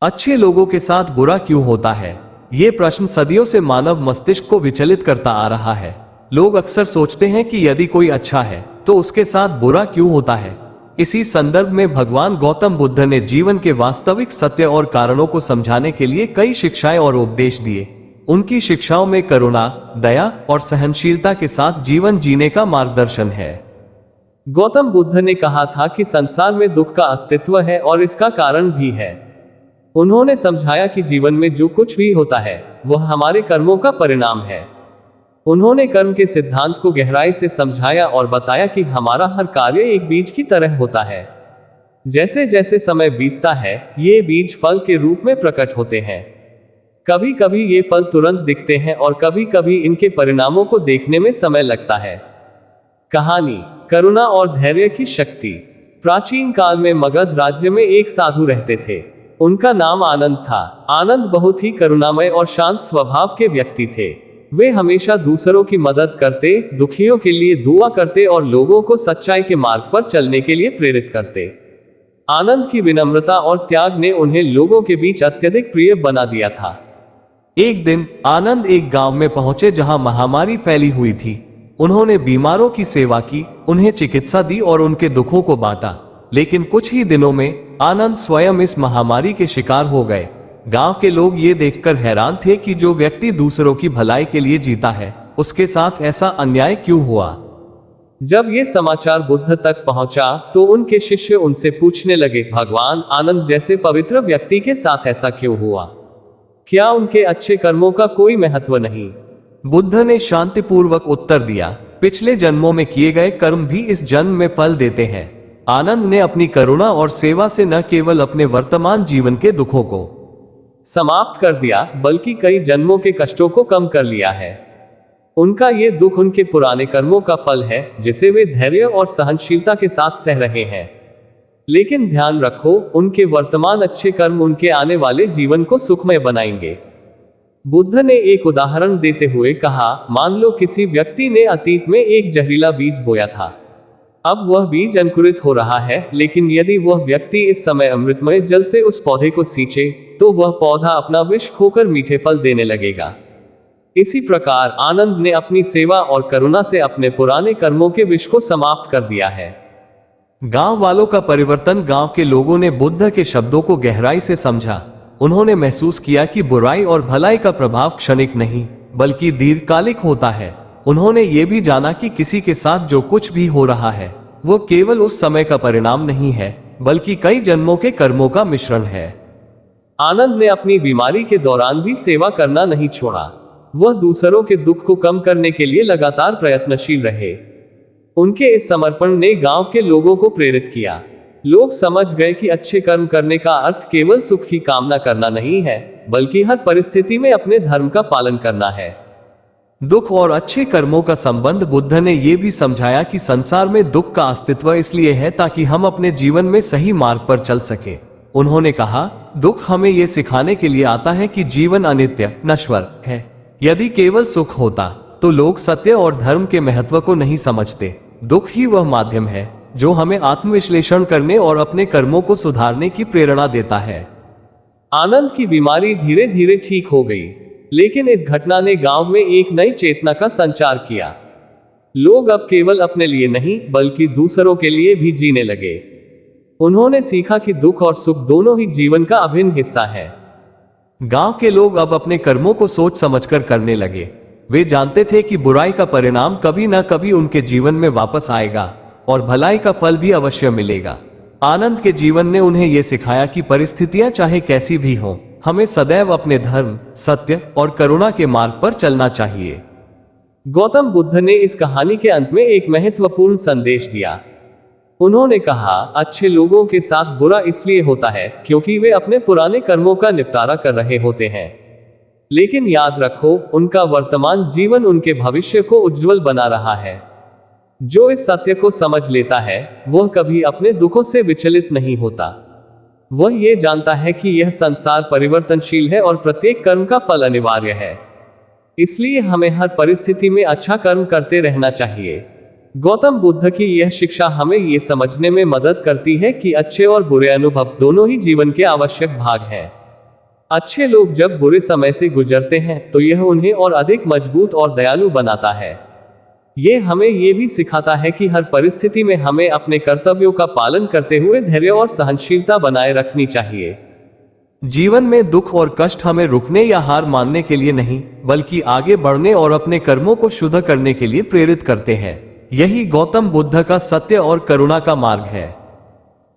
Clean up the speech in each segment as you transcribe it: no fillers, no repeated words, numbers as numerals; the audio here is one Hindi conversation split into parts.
अच्छे लोगों के साथ बुरा क्यों होता है? ये प्रश्न सदियों से मानव मस्तिष्क को विचलित करता आ रहा है। लोग अक्सर सोचते हैं कि यदि कोई अच्छा है तो उसके साथ बुरा क्यों होता है। इसी संदर्भ में भगवान गौतम बुद्ध ने जीवन के वास्तविक सत्य और कारणों को समझाने के लिए कई शिक्षाएं और उपदेश दिए। उनकी शिक्षाओं में करुणा, दया और सहनशीलता के साथ जीवन जीने का मार्गदर्शन है। गौतम बुद्ध ने कहा था कि संसार में दुख का अस्तित्व है और इसका कारण भी है। उन्होंने समझाया कि जीवन में जो कुछ भी होता है वह हमारे कर्मों का परिणाम है। उन्होंने कर्म के सिद्धांत को गहराई से समझाया और बताया कि हमारा हर कार्य एक बीज की तरह होता है। जैसे जैसे समय बीतता है ये बीज फल के रूप में प्रकट होते हैं। कभी कभी ये फल तुरंत दिखते हैं और कभी कभी इनके परिणामों को देखने में समय लगता है। कहानी, करुणा और धैर्य की शक्ति। प्राचीन काल में मगध राज्य में एक साधु रहते थे। उनका नाम आनंद था। आनंद बहुत ही करुणामय और शांत स्वभाव के व्यक्ति थे। वे हमेशा दूसरों की मदद करते, दुखियों के लिए दुआ करते और लोगों को सच्चाई के मार्ग पर चलने के लिए प्रेरित करते। आनंद की विनम्रता और त्याग ने उन्हें लोगों के बीच अत्यधिक प्रिय बना दिया था। एक दिन आनंद एक गांव में पहुंचे जहां महामारी फैली हुई थी। उन्होंने बीमारों की सेवा की, उन्हें चिकित्सा दी और उनके दुखों को बांटा। लेकिन कुछ ही दिनों में आनंद स्वयं इस महामारी के शिकार हो गए। गांव के लोग ये देखकर हैरान थे कि जो व्यक्ति दूसरों की भलाई के लिए जीता है उसके साथ ऐसा अन्याय क्यों हुआ। जब ये समाचार बुद्ध तक पहुंचा तो उनके शिष्य उनसे पूछने लगे, भगवान, आनंद जैसे पवित्र व्यक्ति के साथ ऐसा क्यों हुआ? क्या उनके अच्छे कर्मों का कोई महत्व नहीं? बुद्ध ने शांतिपूर्वक उत्तर दिया, पिछले जन्मों में किए गए कर्म भी इस जन्म में फल देते हैं। आनंद ने अपनी करुणा और सेवा से न केवल अपने वर्तमान जीवन के दुखों को समाप्त कर दिया बल्कि कई जन्मों के कष्टों को कम कर लिया है। उनका ये दुख उनके पुराने कर्मों का फल है जिसे वे धैर्य और सहनशीलता के साथ सह रहे हैं। लेकिन ध्यान रखो, उनके वर्तमान अच्छे कर्म उनके आने वाले जीवन को सुखमय बनाएंगे। बुद्ध ने एक उदाहरण देते हुए कहा, मान लो किसी व्यक्ति ने अतीत में एक जहरीला बीज बोया था। अब वह बीज अंकुरित हो रहा है, लेकिन यदि वह व्यक्ति इस समय अमृतमय जल से उस पौधे को सींचे तो वह पौधा अपना विष खोकर मीठे फल देने लगेगा। इसी प्रकार आनंद ने अपनी सेवा और करुणा से अपने पुराने कर्मों के विष को समाप्त कर दिया है। गांव वालों का परिवर्तन। गांव के लोगों ने बुद्ध के शब्दों को गहराई से समझा। उन्होंने महसूस किया कि बुराई और भलाई का प्रभाव क्षणिक नहीं बल्कि दीर्घकालिक होता है। उन्होंने ये भी जाना कि किसी के साथ जो कुछ भी हो रहा है वो केवल उस समय का परिणाम नहीं है बल्कि कई जन्मों के कर्मों का मिश्रण है। आनंद ने अपनी बीमारी के दौरान भी सेवा करना नहीं छोड़ा। वह दूसरों के दुख को कम करने के लिए लगातार प्रयत्नशील रहे। उनके इस समर्पण ने गांव के लोगों को प्रेरित किया। लोग समझ गए कि अच्छे कर्म करने का अर्थ केवल सुख की कामना करना नहीं है बल्कि हर परिस्थिति में अपने धर्म का पालन करना है। दुख और अच्छे कर्मों का संबंध। बुद्ध ने यह भी समझाया कि संसार में दुख का अस्तित्व इसलिए है ताकि हम अपने जीवन में सही मार्ग पर चल सके। उन्होंने कहा, दुख हमें यह सिखाने के लिए आता है कि जीवन अनित्य, नश्वर है। यदि केवल सुख होता तो लोग सत्य और धर्म के महत्व को नहीं समझते। दुख ही वह माध्यम है जो हमें आत्मविश्लेषण करने और अपने कर्मों को सुधारने की प्रेरणा देता है। आनंद की बीमारी धीरे धीरे ठीक हो गई, लेकिन इस घटना ने गांव में एक नई चेतना का संचार किया। लोग अब केवल अपने लिए नहीं बल्कि दूसरों के लिए भी जीने लगे। उन्होंने सीखा कि दुख और सुख दोनों ही जीवन का अभिन्न हिस्सा है। गांव के लोग अब अपने कर्मों को सोच समझकर करने लगे। वे जानते थे कि बुराई का परिणाम कभी न कभी उनके जीवन में वापस आएगा और भलाई का फल भी अवश्य मिलेगा। आनंद के जीवन ने उन्हें यह सिखाया कि परिस्थितियां चाहे कैसी भी हों, हमें सदैव अपने धर्म, सत्य और करुणा के मार्ग पर चलना चाहिए। गौतम बुद्ध ने इस कहानी के अंत में एक महत्वपूर्ण संदेश दिया। उन्होंने कहा, अच्छे लोगों के साथ बुरा इसलिए होता है क्योंकि वे अपने पुराने कर्मों का निपटारा कर रहे होते हैं। लेकिन याद रखो, उनका वर्तमान जीवन उनके भविष्य को उज्जवल बना रहा है। जो इस सत्य को समझ लेता है वह कभी अपने दुखों से विचलित नहीं होता। वह ये जानता है कि यह संसार परिवर्तनशील है और प्रत्येक कर्म का फल अनिवार्य है। इसलिए हमें हर परिस्थिति में अच्छा कर्म करते रहना चाहिए। गौतम बुद्ध की यह शिक्षा हमें यह समझने में मदद करती है कि अच्छे और बुरे अनुभव दोनों ही जीवन के आवश्यक भाग हैं। अच्छे लोग जब बुरे समय से गुजरते हैं तो यह उन्हें और अधिक मजबूत और दयालु बनाता है। ये हमें ये भी सिखाता है कि हर परिस्थिति में हमें अपने कर्तव्यों का पालन करते हुए धैर्य और सहनशीलता बनाए रखनी चाहिए। जीवन में दुख और कष्ट हमें रुकने या हार मानने के लिए नहीं, बल्कि आगे बढ़ने और अपने कर्मों को शुद्ध करने के लिए प्रेरित करते हैं। यही गौतम बुद्ध का सत्य और करुणा का मार्ग है।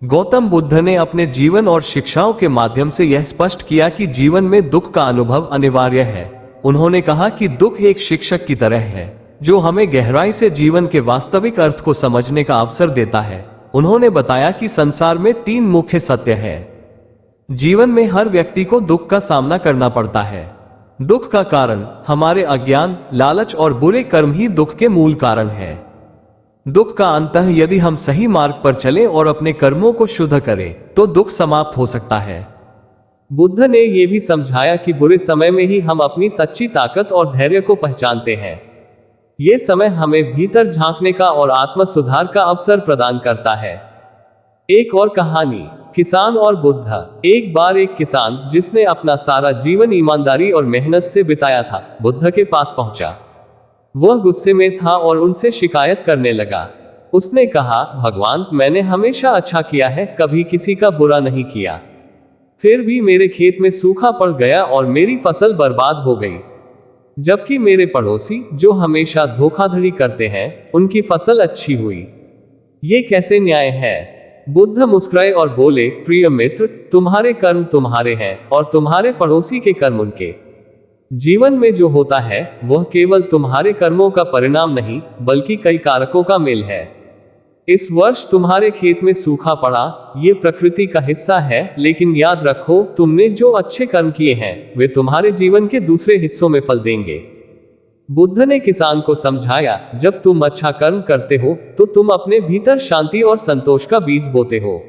गौतम बुद्ध ने अपने जीवन और शिक्षाओं के माध्यम से यह स्पष्ट किया कि जीवन में दुख का अनुभव अनिवार्य है। उन्होंने कहा कि दुख एक शिक्षक की तरह है, जो हमें गहराई से जीवन के वास्तविक अर्थ को समझने का अवसर देता है। उन्होंने बताया कि संसार में 3 मुख्य सत्य हैं। जीवन में हर व्यक्ति को दुख का सामना करना पड़ता है। दुख का कारण हमारे अज्ञान, लालच और बुरे कर्म ही दुख के मूल कारण है। दुख का अंत यदि हम सही मार्ग पर चलें और अपने कर्मों को शुद्ध करें तो दुख समाप्त हो सकता है। बुद्ध ने यह भी समझाया कि बुरे समय में ही हम अपनी सच्ची ताकत और धैर्य को पहचानते हैं। ये समय हमें भीतर झांकने का और आत्म सुधार का अवसर प्रदान करता है। एक और कहानी, किसान और बुद्ध। एक बार एक किसान जिसने अपना सारा जीवन ईमानदारी और मेहनत से बिताया था, बुद्ध के पास पहुंचा। वह गुस्से में था और उनसे शिकायत करने लगा। उसने कहा, भगवान, मैंने हमेशा अच्छा किया है, कभी किसी का बुरा नहीं किया। फिर भी मेरे खेत में सूखा पड़ गया और मेरी फसल बर्बाद हो गई, जबकि मेरे पड़ोसी जो हमेशा धोखाधड़ी करते हैं उनकी फसल अच्छी हुई। ये कैसे न्याय है? बुद्ध मुस्कुराए और बोले, प्रिय मित्र, तुम्हारे कर्म तुम्हारे हैं और तुम्हारे पड़ोसी के कर्म उनके। जीवन में जो होता है वह केवल तुम्हारे कर्मों का परिणाम नहीं, बल्कि कई कारकों का मेल है। इस वर्ष तुम्हारे खेत में सूखा पड़ा, ये प्रकृति का हिस्सा है, लेकिन याद रखो, तुमने जो अच्छे कर्म किए हैं वे तुम्हारे जीवन के दूसरे हिस्सों में फल देंगे। बुद्ध ने किसान को समझाया, जब तुम अच्छा कर्म करते हो तो तुम अपने भीतर शांति और संतोष का बीज बोते हो।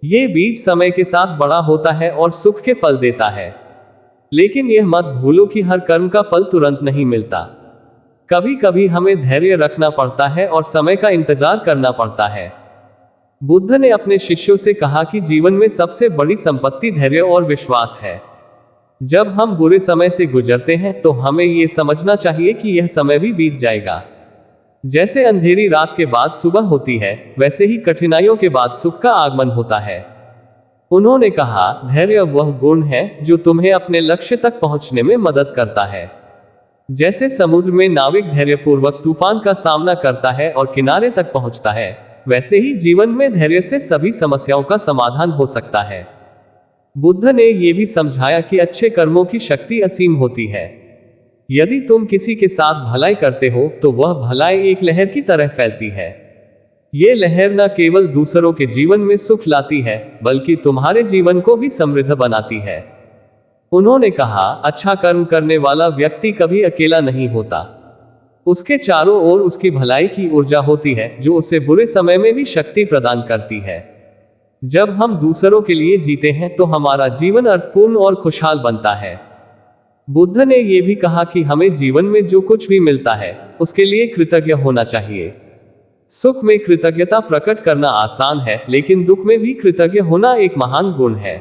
ये बीज समय के साथ बड़ा होता है और सुख के फल देता है। लेकिन यह मत भूलो कि हर कर्म का फल तुरंत नहीं मिलता। कभी कभी हमें धैर्य रखना पड़ता है और समय का इंतजार करना पड़ता है। बुद्ध ने अपने शिष्यों से कहा कि जीवन में सबसे बड़ी संपत्ति धैर्य और विश्वास है। जब हम बुरे समय से गुजरते हैं तो हमें यह समझना चाहिए कि यह समय भी बीत जाएगा। जैसे अंधेरी रात के बाद सुबह होती है, वैसे ही कठिनाइयों के बाद सुख का आगमन होता है। उन्होंने कहा, धैर्य वह गुण है जो तुम्हें अपने लक्ष्य तक पहुंचने में मदद करता है। जैसे समुद्र में नाविक धैर्यपूर्वक तूफान का सामना करता है और किनारे तक पहुंचता है, वैसे ही जीवन में धैर्य से सभी समस्याओं का समाधान हो सकता है। बुद्ध ने यह भी समझाया कि अच्छे कर्मों की शक्ति असीम होती है। यदि तुम किसी के साथ भलाई करते हो तो वह भलाई एक लहर की तरह फैलती है। ये लहर न केवल दूसरों के जीवन में सुख लाती है, बल्कि तुम्हारे जीवन को भी समृद्ध बनाती है। उन्होंने कहा, अच्छा कर्म करने वाला व्यक्ति कभी अकेला नहीं होता। उसके चारों ओर उसकी भलाई की ऊर्जा होती है, जो उसे बुरे समय में भी शक्ति प्रदान करती है। जब हम दूसरों के लिए जीते हैं तो हमारा जीवन अर्थपूर्ण और खुशहाल बनता है। बुद्ध ने यह भी कहा कि हमें जीवन में जो कुछ भी मिलता है उसके लिए कृतज्ञ होना चाहिए। सुख में कृतज्ञता प्रकट करना आसान है, लेकिन दुख में भी कृतज्ञ होना एक महान गुण है।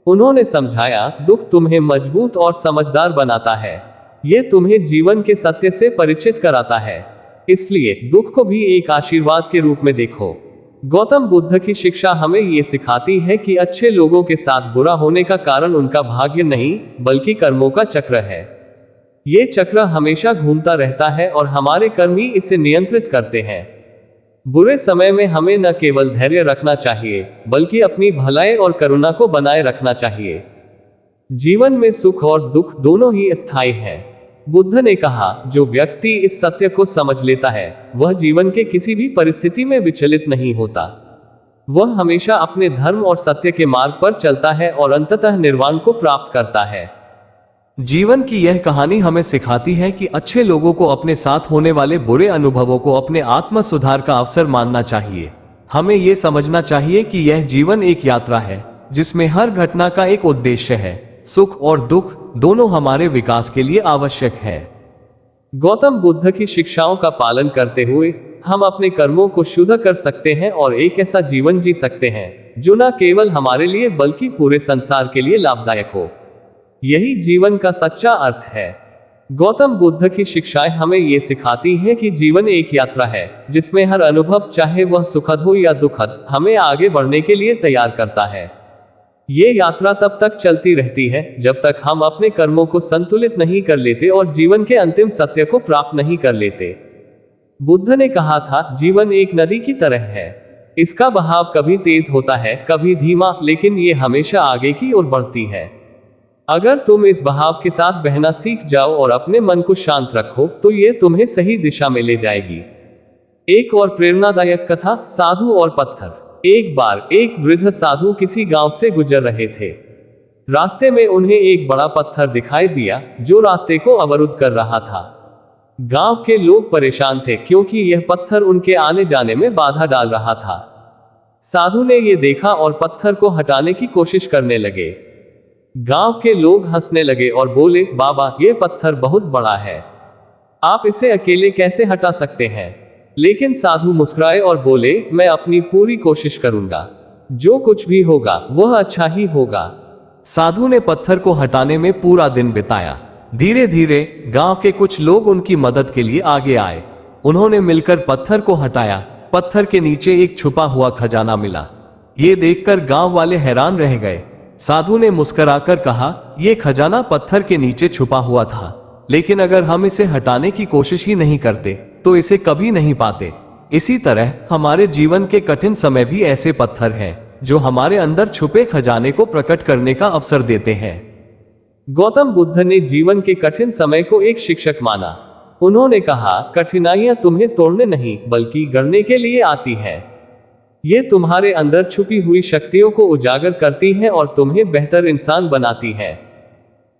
उन्होंने समझाया, दुख तुम्हें मजबूत और समझदार बनाता है। ये तुम्हें जीवन के सत्य से परिचित कराता है। इसलिए दुख को भी एक आशीर्वाद के रूप में देखो। गौतम बुद्ध की शिक्षा हमें ये सिखाती है कि अच्छे लोगों के साथ बुरा होने का कारण उनका भाग्य नहीं, बल्कि कर्मों का चक्र है। ये चक्र हमेशा घूमता रहता है और हमारे कर्म ही इसे नियंत्रित करते हैं। बुरे समय में हमें न केवल धैर्य रखना चाहिए, बल्कि अपनी भलाई और करुणा को बनाए रखना चाहिए। जीवन में सुख और दुख दोनों ही अस्थायी हैं। बुद्ध ने कहा, जो व्यक्ति इस सत्य को समझ लेता है वह जीवन के किसी भी परिस्थिति में विचलित नहीं होता। वह हमेशा अपने धर्म और सत्य के मार्ग पर चलता है और अंततः निर्वाण को प्राप्त करता है। जीवन की यह कहानी हमें सिखाती है कि अच्छे लोगों को अपने साथ होने वाले बुरे अनुभवों को अपने आत्म सुधार का अवसर मानना चाहिए। हमें यह समझना चाहिए कि यह जीवन एक यात्रा है, जिसमें हर घटना का एक उद्देश्य है। सुख और दुख दोनों हमारे विकास के लिए आवश्यक है। गौतम बुद्ध की शिक्षाओं का पालन करते हुए हम अपने कर्मों को शुद्ध कर सकते हैं और एक ऐसा जीवन जी सकते हैं जो न केवल हमारे लिए बल्कि पूरे संसार के लिए लाभदायक हो। यही जीवन का सच्चा अर्थ है। गौतम बुद्ध की शिक्षाएं हमें ये सिखाती हैं कि जीवन एक यात्रा है, जिसमें हर अनुभव, चाहे वह सुखद हो या दुखद, हमें आगे बढ़ने के लिए तैयार करता है। ये यात्रा तब तक चलती रहती है जब तक हम अपने कर्मों को संतुलित नहीं कर लेते और जीवन के अंतिम सत्य को प्राप्त नहीं कर लेते। बुद्ध ने कहा था, जीवन एक नदी की तरह है। इसका बहाव कभी तेज होता है, कभी धीमा, लेकिन ये हमेशा आगे की ओर बढ़ती है। अगर तुम इस बहाव के साथ बहना सीख जाओ और अपने मन को शांत रखो, तो ये तुम्हें सही दिशा में ले जाएगी। एक और प्रेरणादायक कथा, साधु और पत्थर। एक बार एक वृद्ध साधु किसी गांव से गुजर रहे थे। रास्ते में उन्हें एक बड़ा पत्थर दिखाई दिया जो रास्ते को अवरुद्ध कर रहा था। गांव के लोग परेशान थे क्योंकि यह पत्थर उनके आने जाने में बाधा डाल रहा था। साधु ने यह देखा और पत्थर को हटाने की कोशिश करने लगे। गांव के लोग हंसने लगे और बोले, बाबा, यह पत्थर बहुत बड़ा है, आप इसे अकेले कैसे हटा सकते हैं? लेकिन साधु मुस्कुराए और बोले, मैं अपनी पूरी कोशिश करूंगा, जो कुछ भी होगा वह अच्छा ही होगा। साधु ने पत्थर को हटाने में पूरा दिन बिताया। धीरे धीरे गांव के कुछ लोग उनकी मदद के लिए आगे आए। उन्होंने मिलकर पत्थर को हटाया। पत्थर के नीचे एक छुपा हुआ खजाना मिला। ये देखकर गांव वाले हैरान रह गए। साधु ने मुस्कुराकर कहा, यह खजाना पत्थर के नीचे छुपा हुआ था, लेकिन अगर हम इसे हटाने की कोशिश ही नहीं करते तो इसे कभी नहीं पाते। इसी तरह हमारे जीवन के कठिन समय भी ऐसे पत्थर हैं जो हमारे अंदर छुपे खजाने को प्रकट करने का अवसर देते हैं। गौतम बुद्ध ने जीवन के कठिन समय को एक शिक्षक माना। उन्होंने कहा, कठिनाइयां तुम्हें तोड़ने नहीं बल्कि गढ़ने के लिए आती हैं। ये तुम्हारे अंदर छुपी हुई शक्तियों को उजागर करती हैं और तुम्हें बेहतर इंसान बनाती हैं।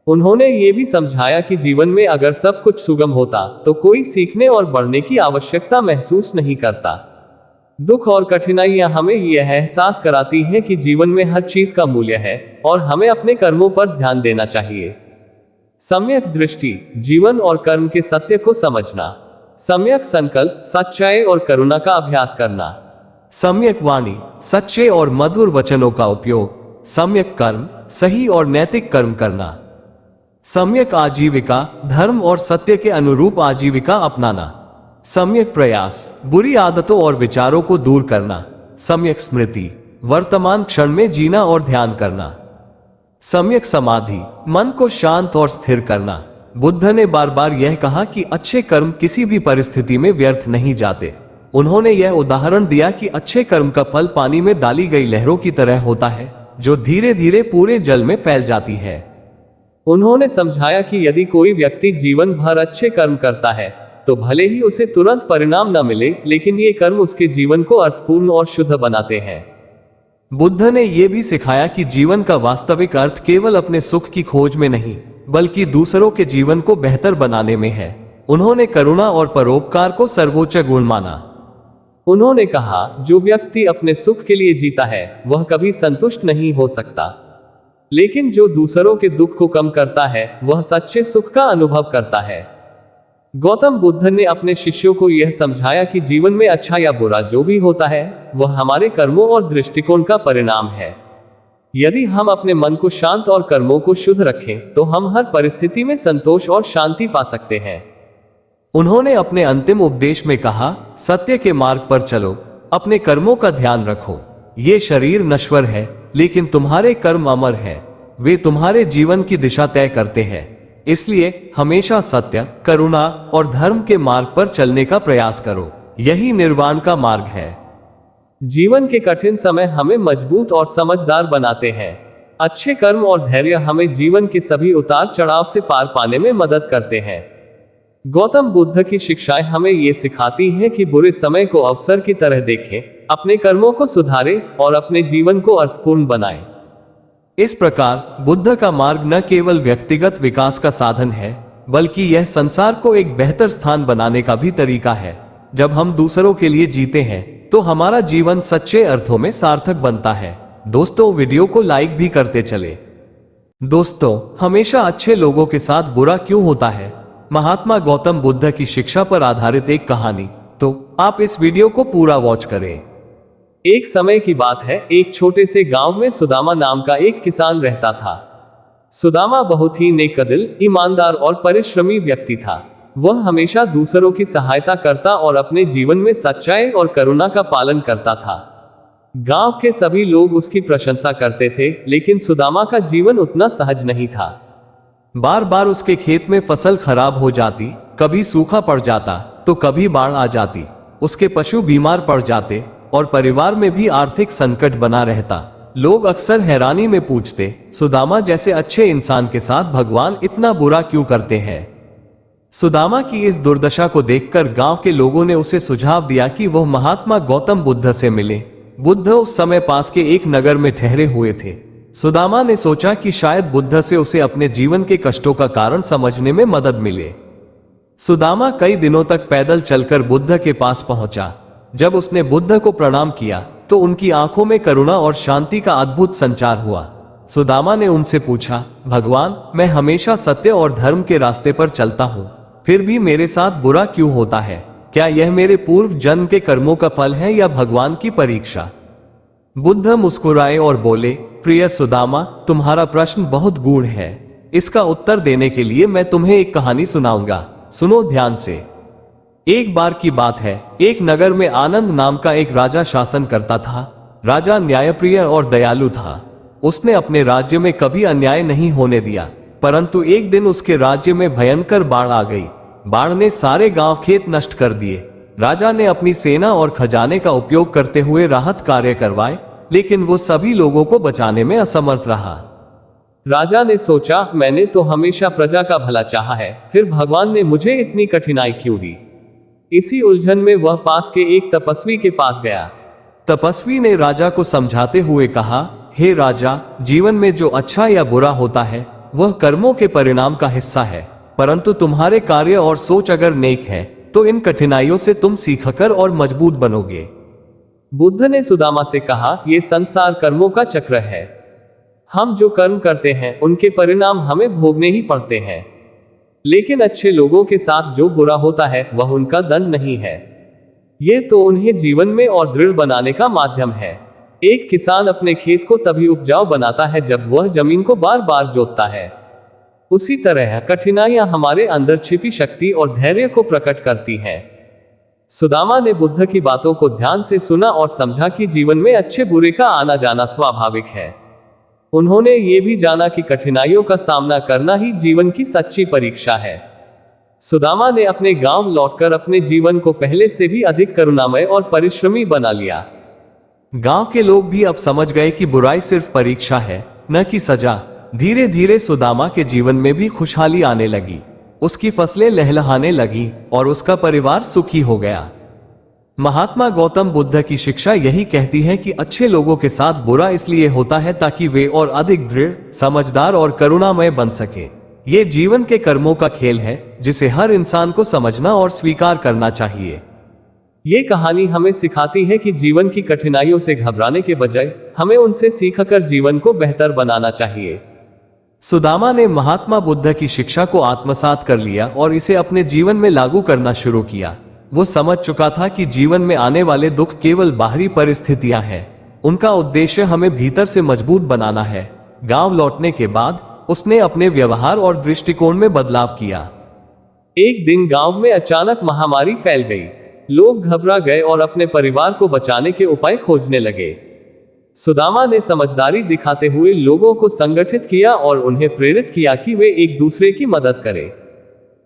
उन्होंने ये भी समझाया कि जीवन में अगर सब कुछ सुगम होता तो कोई सीखने और बढ़ने की आवश्यकता महसूस नहीं करता। दुख और कठिनाइयां हमें यह एहसास कराती हैं कि जीवन में हर चीज का मूल्य है और हमें अपने कर्मों पर ध्यान देना चाहिए। सम्यक दृष्टि, जीवन और कर्म के सत्य को समझना। सम्यक संकल्प, सच्चाई और करुणा का अभ्यास करना। सम्यक वाणी, सच्चे और मधुर वचनों का उपयोग। सम्यक कर्म, सही और नैतिक कर्म करना। सम्यक आजीविका, धर्म और सत्य के अनुरूप आजीविका अपनाना। सम्यक प्रयास, बुरी आदतों और विचारों को दूर करना। सम्यक स्मृति, वर्तमान क्षण में जीना और ध्यान करना। सम्यक समाधि, मन को शांत और स्थिर करना। बुद्ध ने बार बार यह कहा कि अच्छे कर्म किसी भी परिस्थिति में व्यर्थ नहीं जाते। उन्होंने यह उदाहरण दिया कि अच्छे कर्म का फल पानी में डाली गई लहरों की तरह होता है, जो धीरे धीरे पूरे जल में फैल जाती है। उन्होंने समझाया कि यदि कोई व्यक्ति जीवन भर अच्छे कर्म करता है तो भले ही उसे तुरंत परिणाम न मिले, लेकिन ये कर्म उसके जीवन को अर्थपूर्ण और शुद्ध बनाते हैं। बुद्ध ने यह भी सिखाया कि जीवन का वास्तविक अर्थ केवल अपने सुख की खोज में नहीं, बल्कि दूसरों के जीवन को बेहतर बनाने में है। उन्होंने करुणा और परोपकार को सर्वोच्च गुण माना। उन्होंने कहा, जो व्यक्ति अपने सुख के लिए जीता है वह कभी संतुष्ट नहीं हो सकता, लेकिन जो दूसरों के दुख को कम करता है वह सच्चे सुख का अनुभव करता है। गौतम बुद्ध ने अपने शिष्यों को यह समझाया कि जीवन में अच्छा या बुरा जो भी होता है वह हमारे कर्मों और दृष्टिकोण का परिणाम है। यदि हम अपने मन को शांत और कर्मों को शुद्ध रखें तो हम हर परिस्थिति में संतोष और शांति पा सकते हैं। उन्होंने अपने अंतिम उपदेश में कहा, सत्य के मार्ग पर चलो, अपने कर्मों का ध्यान रखो। ये शरीर नश्वर है, लेकिन तुम्हारे कर्म अमर हैं। वे तुम्हारे जीवन की दिशा तय करते हैं। इसलिए हमेशा सत्य, करुणा और धर्म के मार्ग पर चलने का प्रयास करो। यही निर्वाण का मार्ग है। जीवन के कठिन समय हमें मजबूत और समझदार बनाते हैं। अच्छे कर्म और धैर्य हमें जीवन के सभी उतार चढ़ाव से पार पाने में मदद करते हैं। गौतम बुद्ध की शिक्षाएं हमें ये सिखाती हैं कि बुरे समय को अवसर की तरह देखें, अपने कर्मों को सुधारें और अपने जीवन को अर्थपूर्ण बनाएं। इस प्रकार बुद्ध का मार्ग न केवल व्यक्तिगत विकास का साधन है, बल्कि यह संसार को एक बेहतर स्थान बनाने का भी तरीका है। जब हम दूसरों के लिए जीते हैं तो हमारा जीवन सच्चे अर्थों में सार्थक बनता है। दोस्तों, वीडियो को लाइक भी करते चले। दोस्तों, हमेशा अच्छे लोगों के साथ बुरा क्यों होता है? महात्मा गौतम बुद्ध की शिक्षा पर आधारित एक कहानी। तो आप इस वीडियो को पूरा वॉच करें। एक समय की बात है, एक छोटे से गांव में सुदामा नाम का एक किसान रहता था। सुदामा बहुत ही नेकदिल, ईमानदार और परिश्रमी व्यक्ति था। वह हमेशा दूसरों की सहायता करता और अपने जीवन में सच्चाई और करुणा का पालन करता था। गांव के सभी लोग उसकी प्रशंसा करते थे, लेकिन सुदामा का जीवन उतना सहज नहीं था। बार बार उसके खेत में फसल खराब हो जाती, कभी सूखा पड़ जाता तो कभी बाढ़ आ जाती। उसके पशु बीमार पड़ जाते और परिवार में भी आर्थिक संकट बना रहता। लोग अक्सर हैरानी में पूछते, सुदामा जैसे अच्छे इंसान के साथ भगवान इतना बुरा क्यों करते हैं। सुदामा की इस दुर्दशा को देखकर गांव के लोगों ने उसे सुझाव दिया कि वह महात्मा गौतम बुद्ध से मिले। बुद्ध उस समय पास के एक नगर में ठहरे हुए थे। सुदामा ने सोचा कि शायद बुद्ध से उसे अपने जीवन के कष्टों का कारण समझने में मदद मिले। सुदामा कई दिनों तक पैदल चलकर बुद्ध के पास पहुंचा। जब उसने बुद्ध को प्रणाम किया तो उनकी आंखों में करुणा और शांति का अद्भुत संचार हुआ। सुदामा ने उनसे पूछा, भगवान, मैं हमेशा सत्य और धर्म के रास्ते पर चलता हूँ, फिर भी मेरे साथ बुरा क्यों होता है? क्या यह मेरे पूर्व जन्म के कर्मों का फल है या भगवान की परीक्षा? बुद्ध मुस्कुराए और बोले, प्रिय सुदामा, तुम्हारा प्रश्न बहुत गूढ़ है। इसका उत्तर देने के लिए मैं तुम्हें एक कहानी सुनाऊंगा। सुनो ध्यान से। एक बार की बात है, एक नगर में आनंद नाम का एक राजा शासन करता था। राजा न्यायप्रिय और दयालु था। उसने अपने राज्य में कभी अन्याय नहीं होने दिया, परंतु एक दिन उसके राज्य में भयंकर बाढ़ आ गई। बाढ़ ने सारे गांव खेत नष्ट कर दिए। राजा ने अपनी सेना और खजाने का उपयोग करते हुए राहत कार्य करवाए, लेकिन वो सभी लोगों को बचाने में असमर्थ रहा। राजा ने सोचा, मैंने तो हमेशा प्रजा का भला चाहा है, फिर भगवान ने मुझे इतनी कठिनाई क्यों दी? इसी उलझन में वह पास के एक तपस्वी के पास गया। तपस्वी ने राजा को समझाते हुए कहा, हे राजा, जीवन में जो अच्छा या बुरा होता है वह कर्मों के परिणाम का हिस्सा है, परंतु तुम्हारे कार्य और सोच अगर नेक है तो इन कठिनाइयों से तुम सीखकर और मजबूत बनोगे। बुद्ध ने सुदामा से कहा, यह संसार कर्मों का चक्र है। हम जो कर्म करते हैं उनके परिणाम हमें भोगने ही पड़ते हैं, लेकिन अच्छे लोगों के साथ जो बुरा होता है वह उनका दंड नहीं है। ये तो उन्हें जीवन में और दृढ़ बनाने का माध्यम है। एक किसान अपने खेत को तभी उपजाऊ बनाता है जब वह जमीन को बार बार जोतता है। उसी तरह कठिनाइयां हमारे अंदर छिपी शक्ति और धैर्य को प्रकट करती हैं। सुदामा ने बुद्ध की बातों को ध्यान से सुना और समझा कि जीवन में अच्छे बुरे का आना जाना स्वाभाविक है। उन्होंने ये भी जाना कि कठिनाइयों का सामना करना ही जीवन की सच्ची परीक्षा है। सुदामा ने अपने गांव लौटकर अपने जीवन को पहले से भी अधिक करुणामय और परिश्रमी बना लिया। गांव के लोग भी अब समझ गए कि बुराई सिर्फ परीक्षा है, न कि सजा। धीरे धीरे सुदामा के जीवन में भी खुशहाली आने लगी। उसकी फसलें लहलहाने लगी और उसका परिवार सुखी हो गया। महात्मा गौतम बुद्ध की शिक्षा यही कहती है कि अच्छे लोगों के साथ बुरा इसलिए होता है ताकि वे और अधिक दृढ़, समझदार और करुणामय बन सके। ये जीवन के कर्मों का खेल है जिसे हर इंसान को समझना और स्वीकार करना चाहिए। ये कहानी हमें सिखाती है कि जीवन की कठिनाइयों से घबराने के बजाय हमें उनसे सीखकर जीवन को बेहतर बनाना चाहिए। सुदामा ने महात्मा बुद्ध की शिक्षा को आत्मसात कर लिया और इसे अपने जीवन में लागू करना शुरू किया। वो समझ चुका था कि जीवन में आने वाले दुख केवल बाहरी परिस्थितियां हैं, उनका उद्देश्य हमें भीतर से मजबूत बनाना है। गांव लौटने के बाद उसने अपने व्यवहार और दृष्टिकोण में बदलाव किया। एक दिन गांव में अचानक महामारी फैल गई। लोग घबरा गए और अपने परिवार को बचाने के उपाय खोजने लगे। सुदामा ने समझदारी दिखाते हुए लोगों को संगठित किया और उन्हें प्रेरित किया कि वे एक दूसरे की मदद करें।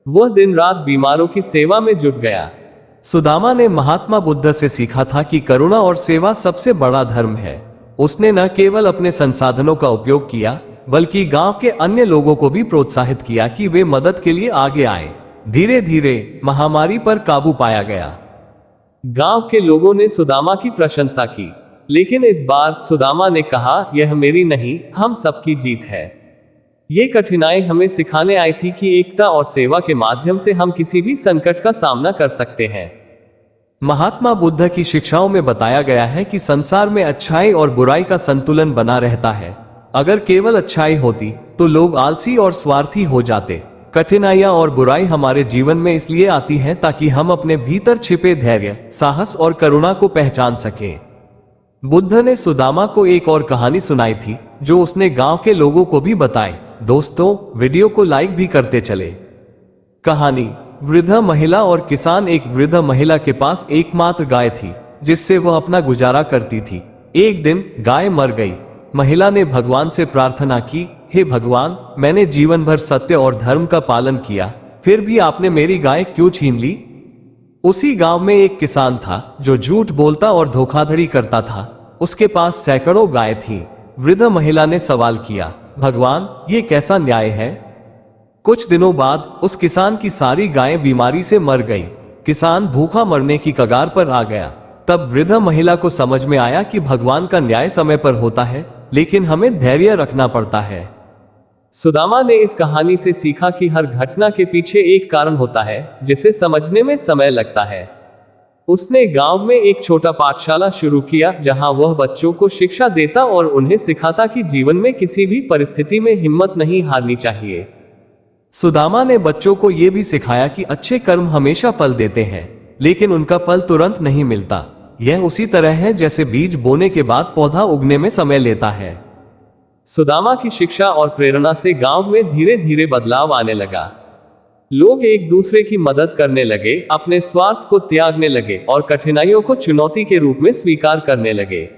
वह दिन रात बीमारों की सेवा में जुट गया। सुदामा ने महात्मा बुद्ध से सीखा था कि करुणा और सेवा सबसे बड़ा धर्म है। उसने न केवल अपने संसाधनों का उपयोग किया, बल्कि गांव के अन्य लोगों को भी प्रोत्साहित किया कि वे मदद के लिए आगे आए। धीरे धीरे महामारी पर काबू पाया गया। गांव के लोगों ने सुदामा की प्रशंसा की, लेकिन इस बार सुदामा ने कहा, यह मेरी नहीं, हम सबकी जीत है। ये कठिनाई हमें सिखाने आई थी कि एकता और सेवा के माध्यम से हम किसी भी संकट का सामना कर सकते हैं। महात्मा बुद्ध की शिक्षाओं में बताया गया है कि संसार में अच्छाई और बुराई का संतुलन बना रहता है। अगर केवल अच्छाई होती तो लोग आलसी और स्वार्थी हो जाते। कठिनाइयां और बुराई हमारे जीवन में इसलिए आती हैं ताकि हम अपने भीतर छिपे धैर्य, साहस और करुणा को पहचान सकें। बुद्ध ने सुदामा को एक और कहानी सुनाई थी जो उसने गांव के लोगों को भी बताई। दोस्तों, वीडियो को लाइक भी करते चले। कहानी। वृद्ध महिला और किसान। एक वृद्ध महिला के पास एकमात्र गाय थी जिससे वह अपना गुजारा करती थी। एक दिन गाय मर गई। महिला ने भगवान से प्रार्थना की, हे भगवान, मैंने जीवन भर सत्य और धर्म का पालन किया, फिर भी आपने मेरी गाय क्यों छीन ली? उसी गांव में एक किसान था जो झूठ बोलता और धोखाधड़ी करता था। उसके पास सैकड़ों गाय थी। वृद्ध महिला ने सवाल किया, भगवान, ये कैसा न्याय है? कुछ दिनों बाद उस किसान की सारी गायें बीमारी से मर गई। किसान भूखा मरने की कगार पर आ गया। तब वृद्ध महिला को समझ में आया कि भगवान का न्याय समय पर होता है, लेकिन हमें धैर्य रखना पड़ता है। सुदामा ने इस कहानी से सीखा कि हर घटना के पीछे एक कारण होता है जिसे समझने में समय लगता है। उसने गांव में एक छोटा पाठशाला शुरू किया जहां वह बच्चों को शिक्षा देता और उन्हें सिखाता कि जीवन में किसी भी परिस्थिति में हिम्मत नहीं हारनी चाहिए। सुदामा ने बच्चों को यह भी सिखाया कि अच्छे कर्म हमेशा फल देते हैं, लेकिन उनका फल तुरंत नहीं मिलता। यह उसी तरह है जैसे बीज बोने के बाद पौधा उगने में समय लेता है। सुदामा की शिक्षा और प्रेरणा से गांव में धीरे धीरे बदलाव आने लगा। लोग एक दूसरे की मदद करने लगे, अपने स्वार्थ को त्यागने लगे और कठिनाइयों को चुनौती के रूप में स्वीकार करने लगे।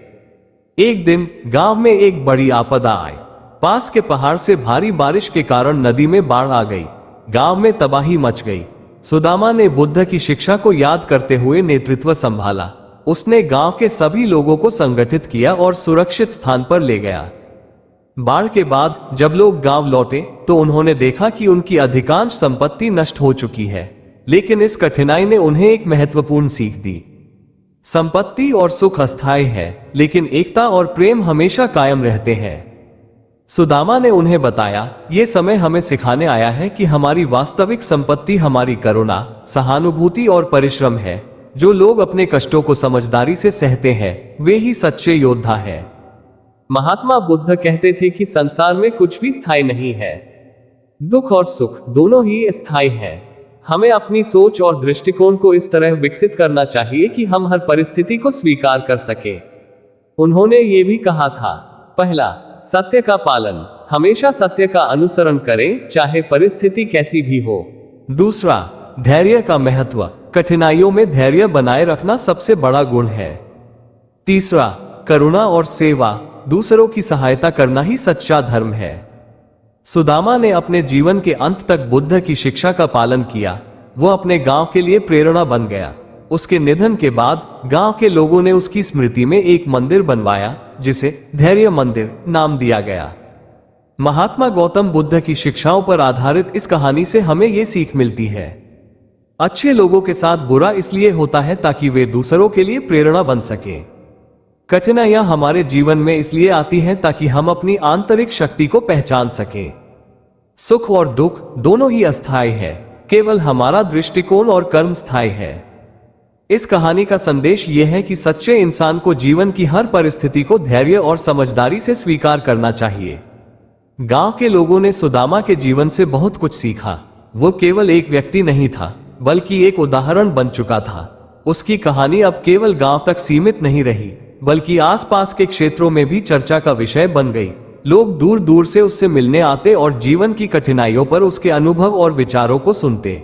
एक दिन गांव में एक बड़ी आपदा आई। पास के पहाड़ से भारी बारिश के कारण नदी में बाढ़ आ गई। गांव में तबाही मच गई। सुदामा ने बुद्ध की शिक्षा को याद करते हुए नेतृत्व संभाला। उसने गांव के सभी लोगों को संगठित किया और सुरक्षित स्थान पर ले गया। बाढ़ के बाद जब लोग गांव लौटे तो उन्होंने देखा कि उनकी अधिकांश संपत्ति नष्ट हो चुकी है, लेकिन इस कठिनाई ने उन्हें एक महत्वपूर्ण सीख दी। संपत्ति और सुख अस्थायी है, लेकिन एकता और प्रेम हमेशा कायम रहते हैं। सुदामा ने उन्हें बताया, ये समय हमें सिखाने आया है कि हमारी वास्तविक संपत्ति हमारी करुणा, सहानुभूति और परिश्रम है। जो लोग अपने कष्टों को समझदारी से सहते हैं, वे ही सच्चे योद्धा हैं। महात्मा बुद्ध कहते थे कि संसार में कुछ भी स्थायी नहीं है। दुख और सुख दोनों ही स्थायी हैं। हमें अपनी सोच और दृष्टिकोण को इस तरह विकसित करना चाहिए कि हम हर परिस्थिति को स्वीकार कर सकें। उन्होंने ये भी कहा था, पहला, सत्य का पालन, हमेशा सत्य का अनुसरण करें, चाहे परिस्थिति कैसी भी हो। दूसरा, धैर्य का महत्व, कठिनाइयों में धैर्य बनाए रखना सबसे बड़ा गुण है। तीसरा, करुणा और सेवा, दूसरों की सहायता करना ही सच्चा धर्म है। सुदामा ने अपने जीवन के अंत तक बुद्ध की शिक्षा का पालन किया। वह अपने गांव के लिए प्रेरणा बन गया। उसके निधन के बाद गांव के लोगों ने उसकी स्मृति में एक मंदिर बनवाया, जिसे धैर्य मंदिर नाम दिया गया। महात्मा गौतम बुद्ध की शिक्षाओं पर आधारित इस कहानी से हमें यह सीख मिलती है, अच्छे लोगों के साथ बुरा इसलिए होता है ताकि वे दूसरों के लिए प्रेरणा बन सके। कठिनाइयां हमारे जीवन में इसलिए आती हैं ताकि हम अपनी आंतरिक शक्ति को पहचान सकें। सुख और दुख दोनों ही अस्थायी है, केवल हमारा दृष्टिकोण और कर्म स्थायी है। इस कहानी का संदेश यह है कि सच्चे इंसान को जीवन की हर परिस्थिति को धैर्य और समझदारी से स्वीकार करना चाहिए। गांव के लोगों ने सुदामा के जीवन से बहुत कुछ सीखा। वो केवल एक व्यक्ति नहीं था, बल्कि एक उदाहरण बन चुका था। उसकी कहानी अब केवल गांव तक सीमित नहीं रही, बल्कि आसपास के क्षेत्रों में भी चर्चा का विषय बन गई। लोग दूर दूर से उससे मिलने आते और जीवन की कठिनाइयों पर उसके अनुभव और विचारों को सुनते।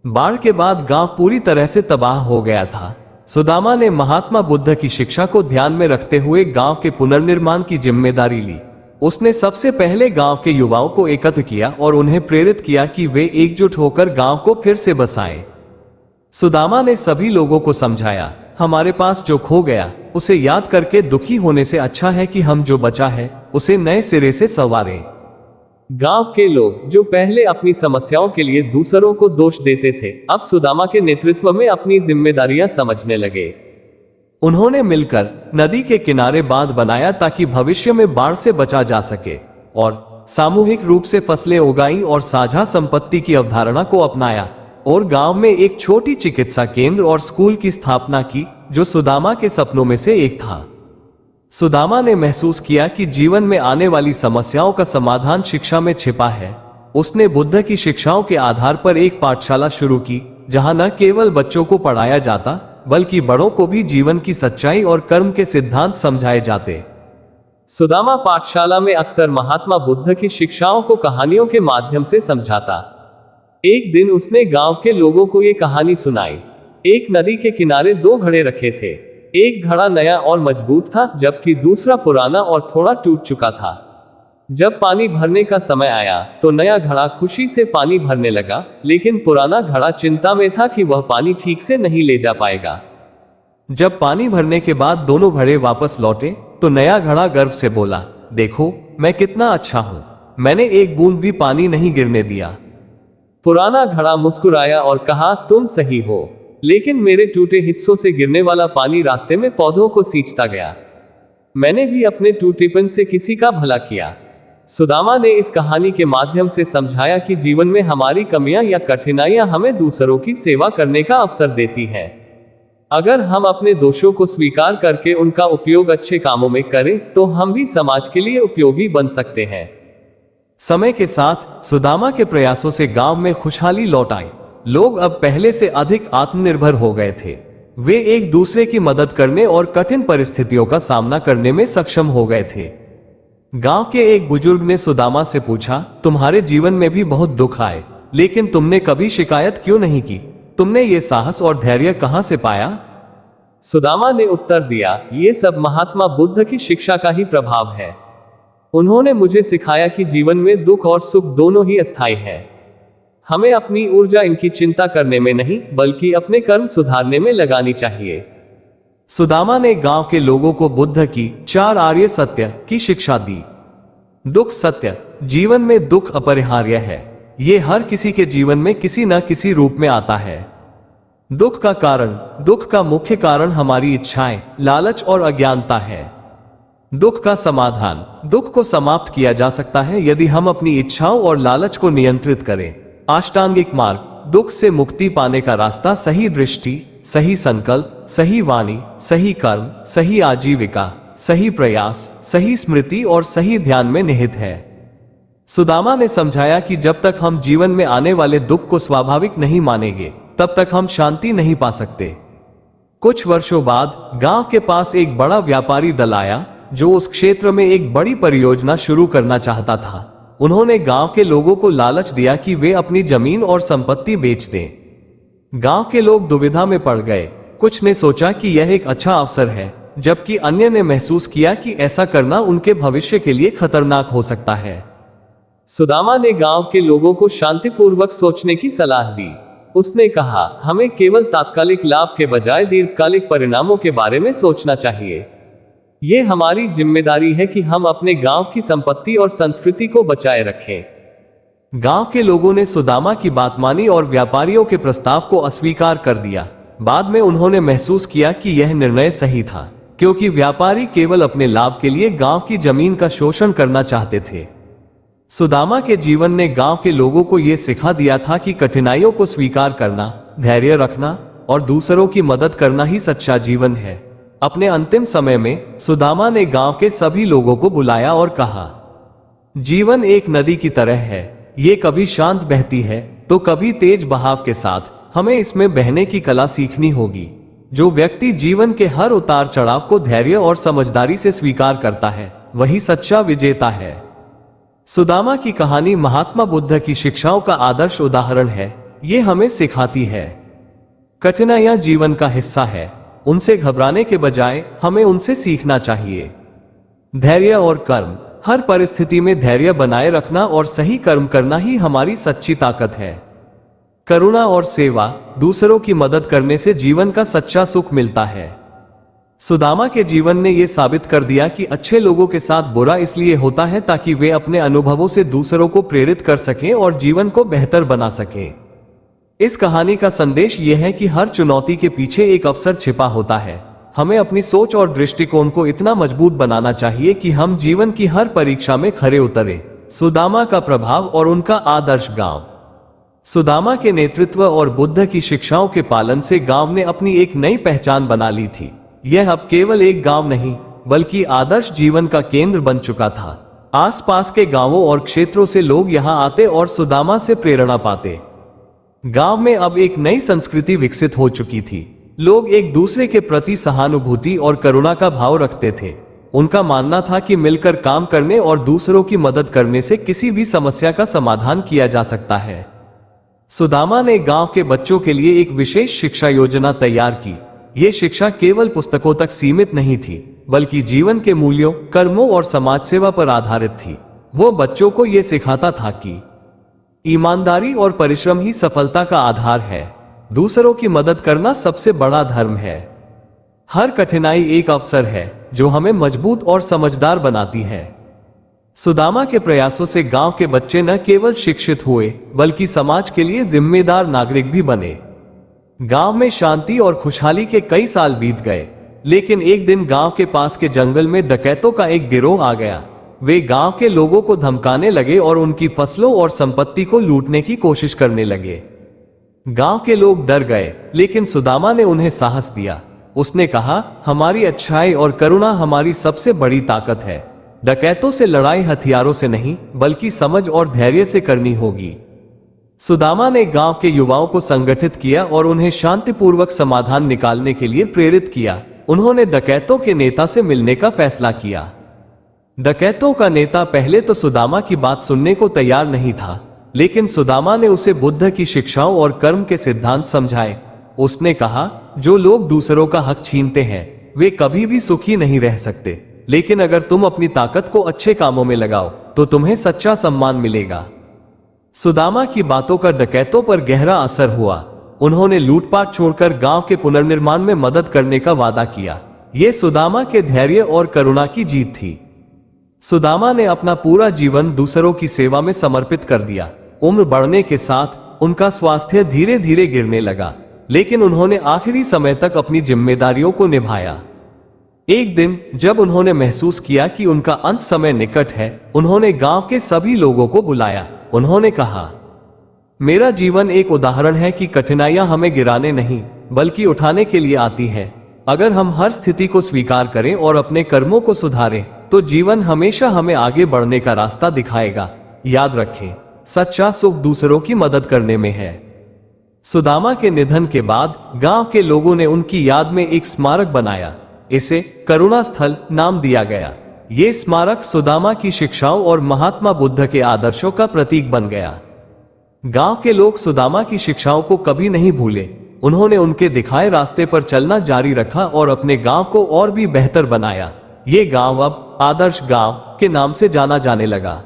बाढ़ के बाद गांव पूरी तरह से तबाह हो गया था। सुदामा ने महात्मा बुद्ध की शिक्षा को ध्यान में रखते हुए गांव के पुनर्निर्माण की जिम्मेदारी ली। उसने सबसे पहले गांव के युवाओं को एकत्र किया और उन्हें प्रेरित किया कि वे एकजुट होकर गांव को फिर से बसाएं। सुदामा ने सभी लोगों को समझाया, हमारे पास जो खो गया उसे याद करके दुखी होने से अच्छा है कि हम जो बचा है उसे नए सिरे से संवारें। गांव के लोग जो पहले अपनी समस्याओं के लिए दूसरों को दोष देते थे, अब सुदामा के नेतृत्व में अपनी जिम्मेदारियां समझने लगे। उन्होंने मिलकर नदी के किनारे बांध बनाया ताकि भविष्य में बाढ़ से बचा जा सके, और सामूहिक रूप से फसलें उगाई और साझा संपत्ति की अवधारणा को अपनाया, और गांव में एक छोटी चिकित्सा केंद्र और स्कूल की स्थापना की, जो सुदामा के सपनों में से एक था। सुदामा ने महसूस किया कि जीवन में आने वाली समस्याओं का समाधान शिक्षा में छिपा है। उसने बुद्ध की शिक्षाओं के आधार पर एक पाठशाला शुरू की, जहां न केवल बच्चों को पढ़ाया जाता, बल्कि बड़ों को भी जीवन की सच्चाई और कर्म के सिद्धांत समझाए जाते। सुदामा पाठशाला में अक्सर महात्मा बुद्ध की शिक्षाओं को कहानियों के माध्यम से समझाता। एक दिन उसने गांव के लोगों को ये कहानी सुनाई। एक नदी के किनारे दो घड़े रखे थे। एक घड़ा नया और मजबूत था, जबकि दूसरा पुराना और थोड़ा टूट चुका था। जब पानी भरने का समय आया तो नया घड़ा खुशी से पानी भरने लगा, लेकिन पुराना घड़ा चिंता में था कि वह पानी ठीक से नहीं ले जा पाएगा। जब पानी भरने के बाद दोनों घड़े वापस लौटे तो नया घड़ा गर्व से बोला, देखो मैं कितना अच्छा हूं, मैंने एक बूंद भी पानी नहीं गिरने दिया। पुराना घड़ा मुस्कुराया और कहा, तुम सही हो, लेकिन मेरे टूटे हिस्सों से गिरने वाला पानी रास्ते में पौधों को सींचता गया। मैंने भी अपने टूटेपन से किसी का भला किया। सुदामा ने इस कहानी के माध्यम से समझाया कि जीवन में हमारी कमियां या कठिनाइयां हमें दूसरों की सेवा करने का अवसर देती हैं। अगर हम अपने दोषों को स्वीकार करके उनका उपयोग अच्छे कामों में करें तो हम भी समाज के लिए उपयोगी बन सकते हैं। समय के साथ सुदामा के प्रयासों से गांव में खुशहाली लौट आई। लोग अब पहले से अधिक आत्मनिर्भर हो गए थे। वे एक दूसरे की मदद करने और कठिन परिस्थितियों का सामना करने में सक्षम हो गए थे। गांव के एक बुजुर्ग ने सुदामा से पूछा, तुम्हारे जीवन में भी बहुत दुख आए, लेकिन तुमने कभी शिकायत क्यों नहीं की? तुमने ये साहस और धैर्य कहां से पाया? सुदामा ने उत्तर दिया, ये सब महात्मा बुद्ध की शिक्षा का ही प्रभाव है। उन्होंने मुझे सिखाया कि जीवन में दुख और सुख दोनों ही अस्थायी है। हमें अपनी ऊर्जा इनकी चिंता करने में नहीं, बल्कि अपने कर्म सुधारने में लगानी चाहिए। सुदामा ने गांव के लोगों को बुद्ध की 4 आर्य सत्य की शिक्षा दी। दुख सत्य, जीवन में दुख अपरिहार्य है। ये हर किसी के जीवन में किसी न किसी रूप में आता है। दुख का कारण, दुख का मुख्य कारण हमारी इच्छाएं, लालच और अज्ञानता है। दुख का समाधान, दुख को समाप्त किया जा सकता है यदि हम अपनी इच्छाओं और लालच को नियंत्रित करें। अष्टांगिक मार्ग, दुख से मुक्ति पाने का रास्ता सही दृष्टि, सही संकल्प, सही वाणी, सही कर्म, सही आजीविका, सही प्रयास, सही स्मृति और सही ध्यान में निहित है। सुदामा ने समझाया कि जब तक हम जीवन में आने वाले दुख को स्वाभाविक नहीं मानेंगे, तब तक हम शांति नहीं पा सकते। कुछ वर्षों बाद गांव के पास एक बड़ा व्यापारी दल आया जो उस क्षेत्र में एक बड़ी परियोजना शुरू करना चाहता था। उन्होंने गांव के लोगों को लालच दिया कि वे अपनी जमीन और संपत्ति बेच दें। गांव के लोग दुविधा में पड़ गए। कुछ ने सोचा कि यह एक अच्छा अवसर है, जबकि अन्य ने महसूस किया कि ऐसा करना उनके भविष्य के लिए खतरनाक हो सकता है। सुदामा ने गांव के लोगों को शांतिपूर्वक सोचने की सलाह दी। उसने कहा, हमें केवल तात्कालिक लाभ के बजाय दीर्घकालिक परिणामों के बारे में सोचना चाहिए। ये हमारी जिम्मेदारी है कि हम अपने गांव की संपत्ति और संस्कृति को बचाए रखें। गांव के लोगों ने सुदामा की बात मानी और व्यापारियों के प्रस्ताव को अस्वीकार कर दिया। बाद में उन्होंने महसूस किया कि यह निर्णय सही था, क्योंकि व्यापारी केवल अपने लाभ के लिए गांव की जमीन का शोषण करना चाहते थे। सुदामा के जीवन ने गांव के लोगों को यह सिखा दिया था कि कठिनाइयों को स्वीकार करना, धैर्य रखना और दूसरों की मदद करना ही सच्चा जीवन है। अपने अंतिम समय में सुदामा ने गांव के सभी लोगों को बुलाया और कहा, जीवन एक नदी की तरह है। ये कभी शांत बहती है तो कभी तेज बहाव के साथ। हमें इसमें बहने की कला सीखनी होगी। जो व्यक्ति जीवन के हर उतार चढ़ाव को धैर्य और समझदारी से स्वीकार करता है, वही सच्चा विजेता है। सुदामा की कहानी महात्मा बुद्ध की शिक्षाओं का आदर्श उदाहरण है। ये हमें सिखाती है, कठिनाइयां जीवन का हिस्सा है। उनसे घबराने के बजाय हमें उनसे सीखना चाहिए। धैर्य और कर्म, हर परिस्थिति में धैर्य बनाए रखना और सही कर्म करना ही हमारी सच्ची ताकत है। करुणा और सेवा, दूसरों की मदद करने से जीवन का सच्चा सुख मिलता है। सुदामा के जीवन ने यह साबित कर दिया कि अच्छे लोगों के साथ बुरा इसलिए होता है ताकि वे अपने अनुभवों से दूसरों को प्रेरित कर सकें और जीवन को बेहतर बना सकें। इस कहानी का संदेश यह है कि हर चुनौती के पीछे एक अवसर छिपा होता है। हमें अपनी सोच और दृष्टिकोण को इतना मजबूत बनाना चाहिए कि हम जीवन की हर परीक्षा में खरे उतरें। सुदामा का प्रभाव और उनका आदर्श गांव। सुदामा के नेतृत्व और बुद्ध की शिक्षाओं के पालन से गांव ने अपनी एक नई पहचान बना ली थी। यह अब केवल एक गांव नहीं, बल्कि आदर्श जीवन का केंद्र बन चुका था। आसपास के गांवों और क्षेत्रों से लोग यहां आते और सुदामा से प्रेरणा पाते। गांव में अब एक नई संस्कृति विकसित हो चुकी थी। लोग एक दूसरे के प्रति सहानुभूति और करुणा का भाव रखते थे। उनका मानना था कि मिलकर काम करने और दूसरों की मदद करने से किसी भी समस्या का समाधान किया जा सकता है। सुदामा ने गांव के बच्चों के लिए एक विशेष शिक्षा योजना तैयार की। ये शिक्षा केवल पुस्तकों तक सीमित नहीं थी, बल्कि जीवन के मूल्यों, कर्मों और समाज सेवा पर आधारित थी। वो बच्चों को ये सिखाता था कि ईमानदारी और परिश्रम ही सफलता का आधार है। दूसरों की मदद करना सबसे बड़ा धर्म है। हर कठिनाई एक अवसर है जो हमें मजबूत और समझदार बनाती है। सुदामा के प्रयासों से गांव के बच्चे न केवल शिक्षित हुए, बल्कि समाज के लिए जिम्मेदार नागरिक भी बने। गांव में शांति और खुशहाली के कई साल बीत गए, लेकिन एक दिन गांव के पास के जंगल में डकैतों का एक गिरोह आ गया। वे गांव के लोगों को धमकाने लगे और उनकी फसलों और संपत्ति को लूटने की कोशिश करने लगे। गांव के लोग डर गए, लेकिन सुदामा ने उन्हें साहस दिया। उसने कहा, हमारी अच्छाई और करुणा हमारी सबसे बड़ी ताकत है। डकैतों से लड़ाई हथियारों से नहीं, बल्कि समझ और धैर्य से करनी होगी। सुदामा ने गांव के युवाओं को संगठित किया और उन्हें शांतिपूर्वक समाधान निकालने के लिए प्रेरित किया। उन्होंने डकैतों के नेता से मिलने का फैसला किया। डकैतों का नेता पहले तो सुदामा की बात सुनने को तैयार नहीं था, लेकिन सुदामा ने उसे बुद्ध की शिक्षाओं और कर्म के सिद्धांत समझाए। उसने कहा, जो लोग दूसरों का हक छीनते हैं वे कभी भी सुखी नहीं रह सकते, लेकिन अगर तुम अपनी ताकत को अच्छे कामों में लगाओ तो तुम्हें सच्चा सम्मान मिलेगा। सुदामा की बातों का डकैतों पर गहरा असर हुआ। उन्होंने लूटपाट छोड़कर गांव के पुनर्निर्माण में मदद करने का वादा किया। यह सुदामा के धैर्य और करुणा की जीत थी। सुदामा ने अपना पूरा जीवन दूसरों की सेवा में समर्पित कर दिया। उम्र बढ़ने के साथ उनका स्वास्थ्य धीरे धीरे गिरने लगा, लेकिन उन्होंने आखिरी समय तक अपनी जिम्मेदारियों को निभाया। एक दिन जब उन्होंने महसूस किया कि उनका अंत समय निकट है, उन्होंने गांव के सभी लोगों को बुलाया। उन्होंने कहा, मेरा जीवन एक उदाहरण है कि कठिनाइयां हमें गिराने नहीं, बल्कि उठाने के लिए आती हैं। अगर हम हर स्थिति को स्वीकार करें और अपने कर्मों को सुधारें, तो जीवन हमेशा हमें आगे बढ़ने का रास्ता दिखाएगा। याद रखें, सच्चा सुख दूसरों की मदद करने में है। सुदामा के निधन के बाद गांव के लोगों ने उनकी याद में एक स्मारक बनाया। इसे करुणा स्थल नाम दिया गया। ये स्मारक सुदामा की शिक्षाओं और महात्मा बुद्ध के आदर्शों का प्रतीक बन गया। गांव के लोग सुदामा की शिक्षाओं को कभी नहीं भूले। उन्होंने उनके दिखाए रास्ते पर चलना जारी रखा और अपने गांव को और भी बेहतर बनाया। ये गांव अब आदर्श गांव के नाम से जाना जाने लगा।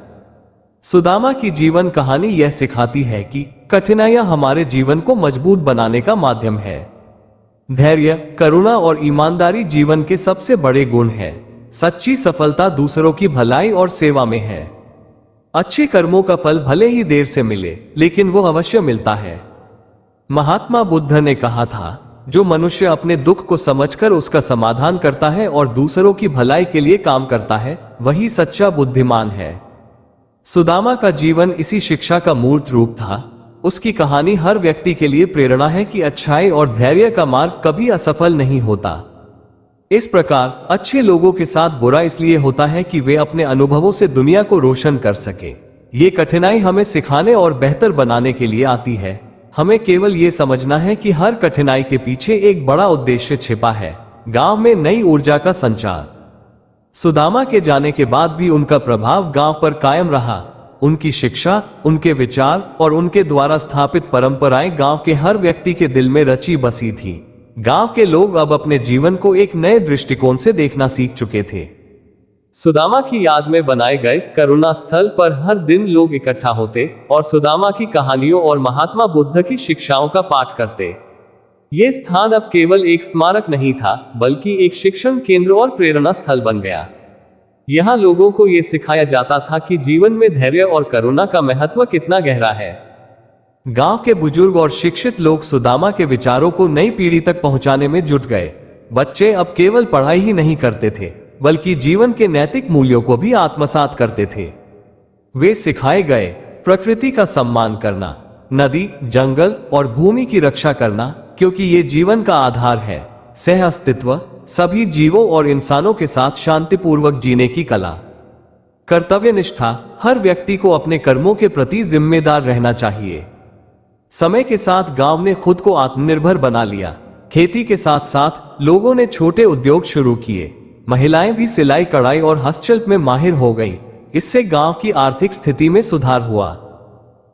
सुदामा की जीवन कहानी यह सिखाती है कि कठिनाइयां हमारे जीवन को मजबूत बनाने का माध्यम है। धैर्य, करुणा और ईमानदारी जीवन के सबसे बड़े गुण हैं। सच्ची सफलता दूसरों की भलाई और सेवा में है। अच्छे कर्मों का फल भले ही देर से मिले, लेकिन वो अवश्य मिलता है। महात्मा बुद्ध ने कहा था, जो मनुष्य अपने दुख को समझकर उसका समाधान करता है और दूसरों की भलाई के लिए काम करता है, वही सच्चा बुद्धिमान है। सुदामा का जीवन इसी शिक्षा का मूर्त रूप था। उसकी कहानी हर व्यक्ति के लिए प्रेरणा है कि अच्छाई और धैर्य का मार्ग कभी असफल नहीं होता। इस प्रकार अच्छे लोगों के साथ बुरा इसलिए होता है कि वे अपने अनुभवों से दुनिया को रोशन कर सके। ये कठिनाई हमें सिखाने और बेहतर बनाने के लिए आती है। हमें केवल ये समझना है कि हर कठिनाई के पीछे एक बड़ा उद्देश्य छिपा है। गांव में नई ऊर्जा का संचार। सुदामा के जाने के बाद भी उनका प्रभाव गांव पर कायम रहा। उनकी शिक्षा, उनके विचार और उनके द्वारा स्थापित परंपराएं गांव के हर व्यक्ति के दिल में रची बसी थी। गांव के लोग अब अपने जीवन को एक नए दृष्टिकोण से देखना सीख चुके थे। सुदामा की याद में बनाए गए करुणा स्थल पर हर दिन लोग इकट्ठा होते और सुदामा की कहानियों और महात्मा बुद्ध की शिक्षाओं का पाठ करते। ये स्थान अब केवल एक स्मारक नहीं था, बल्कि एक शिक्षण केंद्र और प्रेरणा स्थल बन गया। यहाँ लोगों को यह सिखाया जाता था कि जीवन में धैर्य और करुणा का महत्व कितना गहरा है। गांव के बुजुर्ग और शिक्षित लोग सुदामा के विचारों को नई पीढ़ी तक पहुंचाने में जुट गए। बच्चे अब केवल पढ़ाई ही नहीं करते थे, बल्कि जीवन के नैतिक मूल्यों को भी आत्मसात करते थे। वे सिखाए गए प्रकृति का सम्मान करना, नदी, जंगल और भूमि की रक्षा करना, क्योंकि ये जीवन का आधार है। सह अस्तित्व, सभी जीवों और इंसानों के साथ शांतिपूर्वक जीने की कला। कर्तव्य निष्ठा, हर व्यक्ति को अपने कर्मों के प्रति जिम्मेदार रहना चाहिए। समय के साथ गांव ने खुद को आत्मनिर्भर बना लिया। खेती के साथ साथ लोगों ने छोटे उद्योग शुरू किए। महिलाएं भी सिलाई कढ़ाई और हस्तशिल्प में माहिर हो गईं। इससे गांव की आर्थिक स्थिति में सुधार हुआ।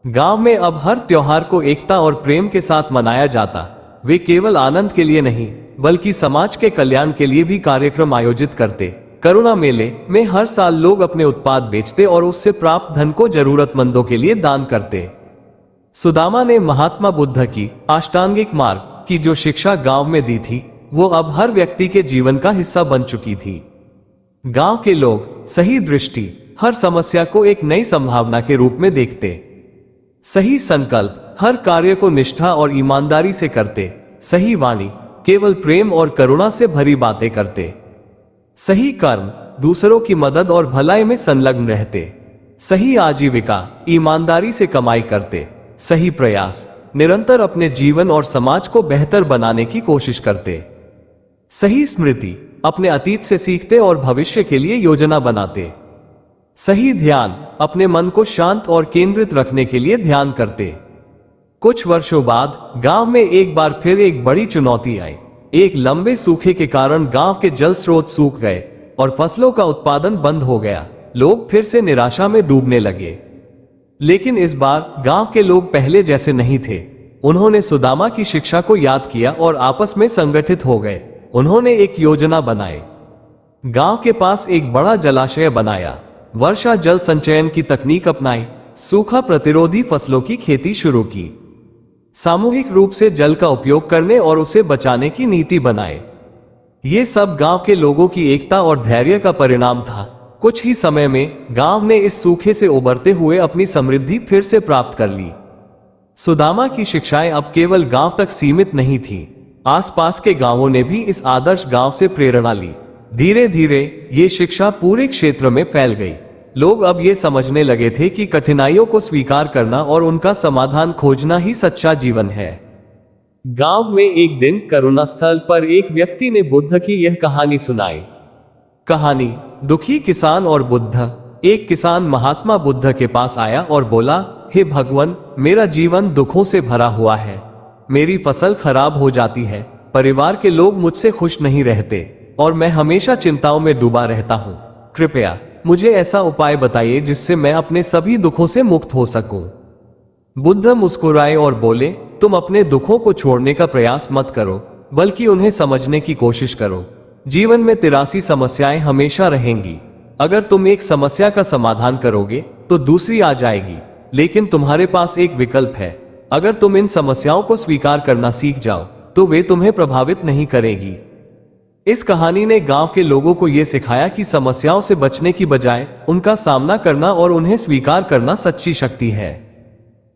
गांव में अब हर त्योहार को एकता और प्रेम के साथ मनाया जाता। वे केवल आनंद के लिए नहीं बल्कि समाज के कल्याण के लिए भी कार्यक्रम आयोजित करते। करुणा मेले में हर साल लोग अपने उत्पाद बेचते और उससे प्राप्त धन को जरूरतमंदों के लिए दान करते। सुदामा ने महात्मा बुद्ध की अष्टांगिक मार्ग की जो शिक्षा गांव में दी थी, वो अब हर व्यक्ति के जीवन का हिस्सा बन चुकी थी। गांव के लोग सही दृष्टि हर समस्या को एक नई संभावना के रूप में देखते। सही संकल्प हर कार्य को निष्ठा और ईमानदारी से करते। सही वाणी केवल प्रेम और करुणा से भरी बातें करते। सही कर्म दूसरों की मदद और भलाई में संलग्न रहते। सही आजीविका ईमानदारी से कमाई करते। सही प्रयास निरंतर अपने जीवन और समाज को बेहतर बनाने की कोशिश करते। सही स्मृति अपने अतीत से सीखते और भविष्य के लिए योजना बनाते। सही ध्यान अपने मन को शांत और केंद्रित रखने के लिए ध्यान करते। कुछ वर्षों बाद गांव में एक बार फिर एक बड़ी चुनौती आई। एक लंबे सूखे के कारण गांव के जल स्रोत सूख गए और फसलों का उत्पादन बंद हो गया। लोग फिर से निराशा में डूबने लगे। लेकिन इस बार गांव के लोग पहले जैसे नहीं थे। उन्होंने सुदामा की शिक्षा को याद किया और आपस में संगठित हो गए। उन्होंने एक योजना बनाई। गांव के पास एक बड़ा जलाशय बनाया, वर्षा जल संचयन की तकनीक अपनाई, सूखा प्रतिरोधी फसलों की खेती शुरू की, सामूहिक रूप से जल का उपयोग करने और उसे बचाने की नीति बनाए। ये सब गांव के लोगों की एकता और धैर्य का परिणाम था। कुछ ही समय में गांव ने इस सूखे से उबरते हुए अपनी समृद्धि फिर से प्राप्त कर ली। सुदामा की शिक्षाएं अब केवल गांव तक सीमित नहीं थीं। आसपास के गांवों ने भी इस आदर्श गांव से प्रेरणा ली। धीरे धीरे ये शिक्षा पूरे क्षेत्र में फैल गई। लोग अब ये समझने लगे थे कि कठिनाइयों को स्वीकार करना और उनका समाधान खोजना ही सच्चा जीवन है। गांव में एक दिन करुणा स्थल पर एक व्यक्ति ने बुद्ध की यह कहानी सुनाई। कहानी दुखी किसान और बुद्ध। एक किसान महात्मा बुद्ध के पास आया और बोला, हे भगवान, मेरा जीवन दुखों से भरा हुआ है। मेरी फसल खराब हो जाती है, परिवार के लोग मुझसे खुश नहीं रहते और मैं हमेशा चिंताओं में डूबा रहता हूँ। कृपया मुझे ऐसा उपाय बताइए जिससे मैं अपने सभी दुखों से मुक्त हो सकूं। बुद्ध मुस्कुराए और बोले, तुम अपने दुखों को छोड़ने का प्रयास मत करो, बल्कि उन्हें समझने की कोशिश करो। जीवन में 83 समस्याएं हमेशा रहेंगी। अगर तुम एक समस्या का समाधान करोगे तो दूसरी आ जाएगी, लेकिन तुम्हारे पास एक विकल्प है। अगर तुम इन समस्याओं को स्वीकार करना सीख जाओ तो वे तुम्हें प्रभावित नहीं करेगी। इस कहानी ने गांव के लोगों को यह सिखाया कि समस्याओं से बचने की बजाय उनका सामना करना और उन्हें स्वीकार करना सच्ची शक्ति है।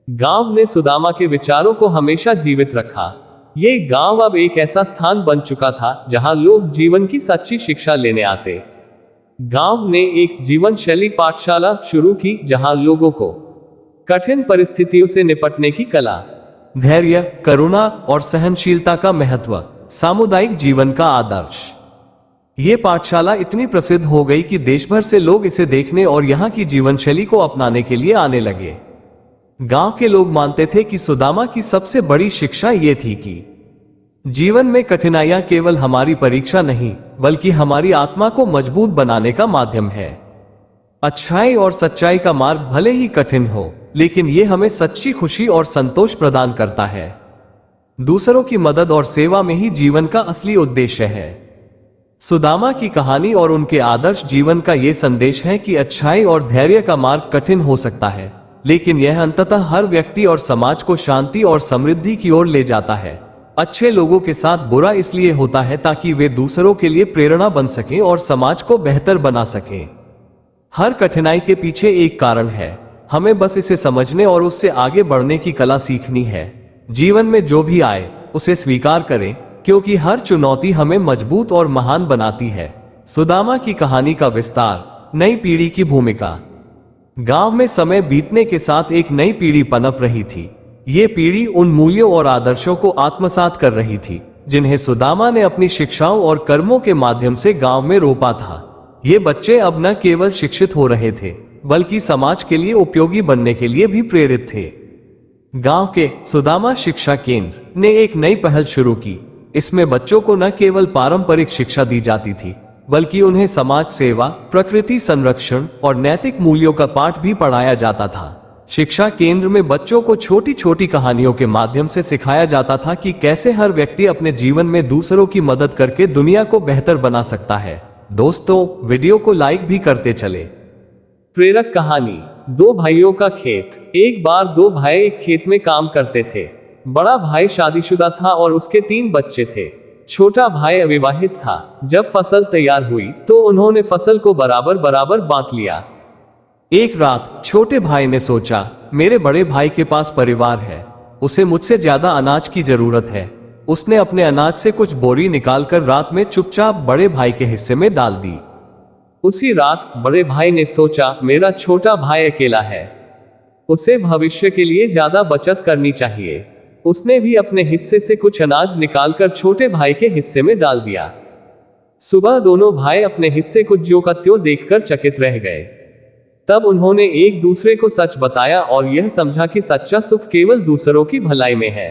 गांव ने सुदामा के विचारों को हमेशा जीवित रखा। ये गांव अब एक ऐसा स्थान बन चुका था जहां लोग जीवन की सच्ची शिक्षा लेने आते। गांव ने एक जीवन शैली पाठशाला शुरू की जहां लोगों को कठिन परिस्थितियों से निपटने की कला, धैर्य, करुणा और सहनशीलता का महत्व, सामुदायिक जीवन का आदर्श। ये पाठशाला इतनी प्रसिद्ध हो गई कि देश भर से लोग इसे देखने और यहाँ की जीवन शैली को अपनाने के लिए आने लगे। गांव के लोग मानते थे कि सुदामा की सबसे बड़ी शिक्षा ये थी कि जीवन में कठिनाइयां केवल हमारी परीक्षा नहीं, बल्कि हमारी आत्मा को मजबूत बनाने का माध्यम है। अच्छाई और सच्चाई का मार्ग भले ही कठिन हो, लेकिन यह हमें सच्ची खुशी और संतोष प्रदान करता है। दूसरों की मदद और सेवा में ही जीवन का असली उद्देश्य है। सुदामा की कहानी और उनके आदर्श जीवन का यह संदेश है कि अच्छाई और धैर्य का मार्ग कठिन हो सकता है, लेकिन यह अंततः हर व्यक्ति और समाज को शांति और समृद्धि की ओर ले जाता है। अच्छे लोगों के साथ बुरा इसलिए होता है ताकि वे दूसरों के लिए प्रेरणा बन सकें और समाज को बेहतर बना सकें। हर कठिनाई के पीछे एक कारण है, हमें बस इसे समझने और उससे आगे बढ़ने की कला सीखनी है। जीवन में जो भी आए उसे स्वीकार करें, क्योंकि हर चुनौती हमें मजबूत और महान बनाती है। सुदामा की कहानी का विस्तार, नई पीढ़ी की भूमिका। गांव में समय बीतने के साथ एक नई पीढ़ी पनप रही थी। ये पीढ़ी उन मूल्यों और आदर्शों को आत्मसात कर रही थी जिन्हें सुदामा ने अपनी शिक्षाओं और कर्मों के माध्यम से गांव में रोपा था। ये बच्चे अब न केवल शिक्षित हो रहे थे, बल्कि समाज के लिए उपयोगी बनने के लिए भी प्रेरित थे। गांव के सुदामा शिक्षा केंद्र ने एक नई पहल शुरू की। इसमें बच्चों को न केवल पारंपरिक शिक्षा दी जाती थी, बल्कि उन्हें समाज सेवा, प्रकृति संरक्षण और नैतिक मूल्यों का पाठ भी पढ़ाया जाता था। शिक्षा केंद्र में बच्चों को छोटी छोटी कहानियों के माध्यम से सिखाया जाता था कि कैसे हर व्यक्ति अपने जीवन में दूसरों की मदद करके दुनिया को बेहतर बना सकता है। दोस्तों, वीडियो को लाइक भी करते चले। प्रेरक कहानी, दो भाइयों का खेत। एक बार दो भाई एक खेत में काम करते थे। बड़ा भाई शादीशुदा था और उसके 3 बच्चे थे। छोटा भाई अविवाहित था। जब फसल तैयार हुई तो उन्होंने फसल को बराबर बराबर बांट लिया। एक रात छोटे भाई ने सोचा, मेरे बड़े भाई के पास परिवार है, उसे मुझसे ज्यादा अनाज की जरूरत है। उसने अपने अनाज से कुछ बोरी निकालकर रात में चुपचाप बड़े भाई के हिस्से में डाल दी। उसी रात बड़े भाई ने सोचा, मेरा छोटा भाई अकेला है, उसे भविष्य के लिए ज्यादा बचत करनी चाहिए। उसने भी अपने हिस्से से कुछ अनाज निकालकर छोटे भाई के हिस्से में डाल दिया। सुबह दोनों भाई अपने हिस्से को ज्यों का त्यों देखकर चकित रह गए। तब उन्होंने एक दूसरे को सच बताया और यह समझा कि सच्चा सुख केवल दूसरों की भलाई में है।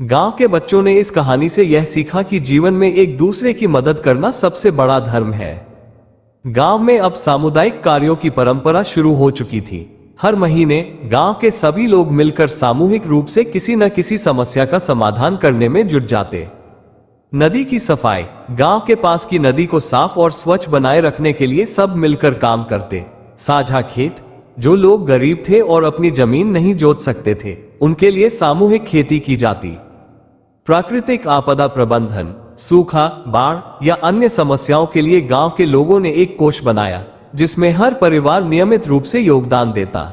गांव के बच्चों ने इस कहानी से यह सीखा कि जीवन में एक दूसरे की मदद करना सबसे बड़ा धर्म है। गांव में अब सामुदायिक कार्यों की परंपरा शुरू हो चुकी थी। हर महीने गांव के सभी लोग मिलकर सामूहिक रूप से किसी न किसी समस्या का समाधान करने में जुट जाते। नदी की सफाई, गांव के पास की नदी को साफ और स्वच्छ बनाए रखने के लिए सब मिलकर काम करते। साझा खेत, जो लोग गरीब थे और अपनी जमीन नहीं जोत सकते थे, उनके लिए सामूहिक खेती की जाती। प्राकृतिक आपदा प्रबंधन, सूखा, बाढ़ या अन्य समस्याओं के लिए गांव के लोगों ने एक कोष बनाया, जिसमें हर परिवार नियमित रूप से योगदान देता।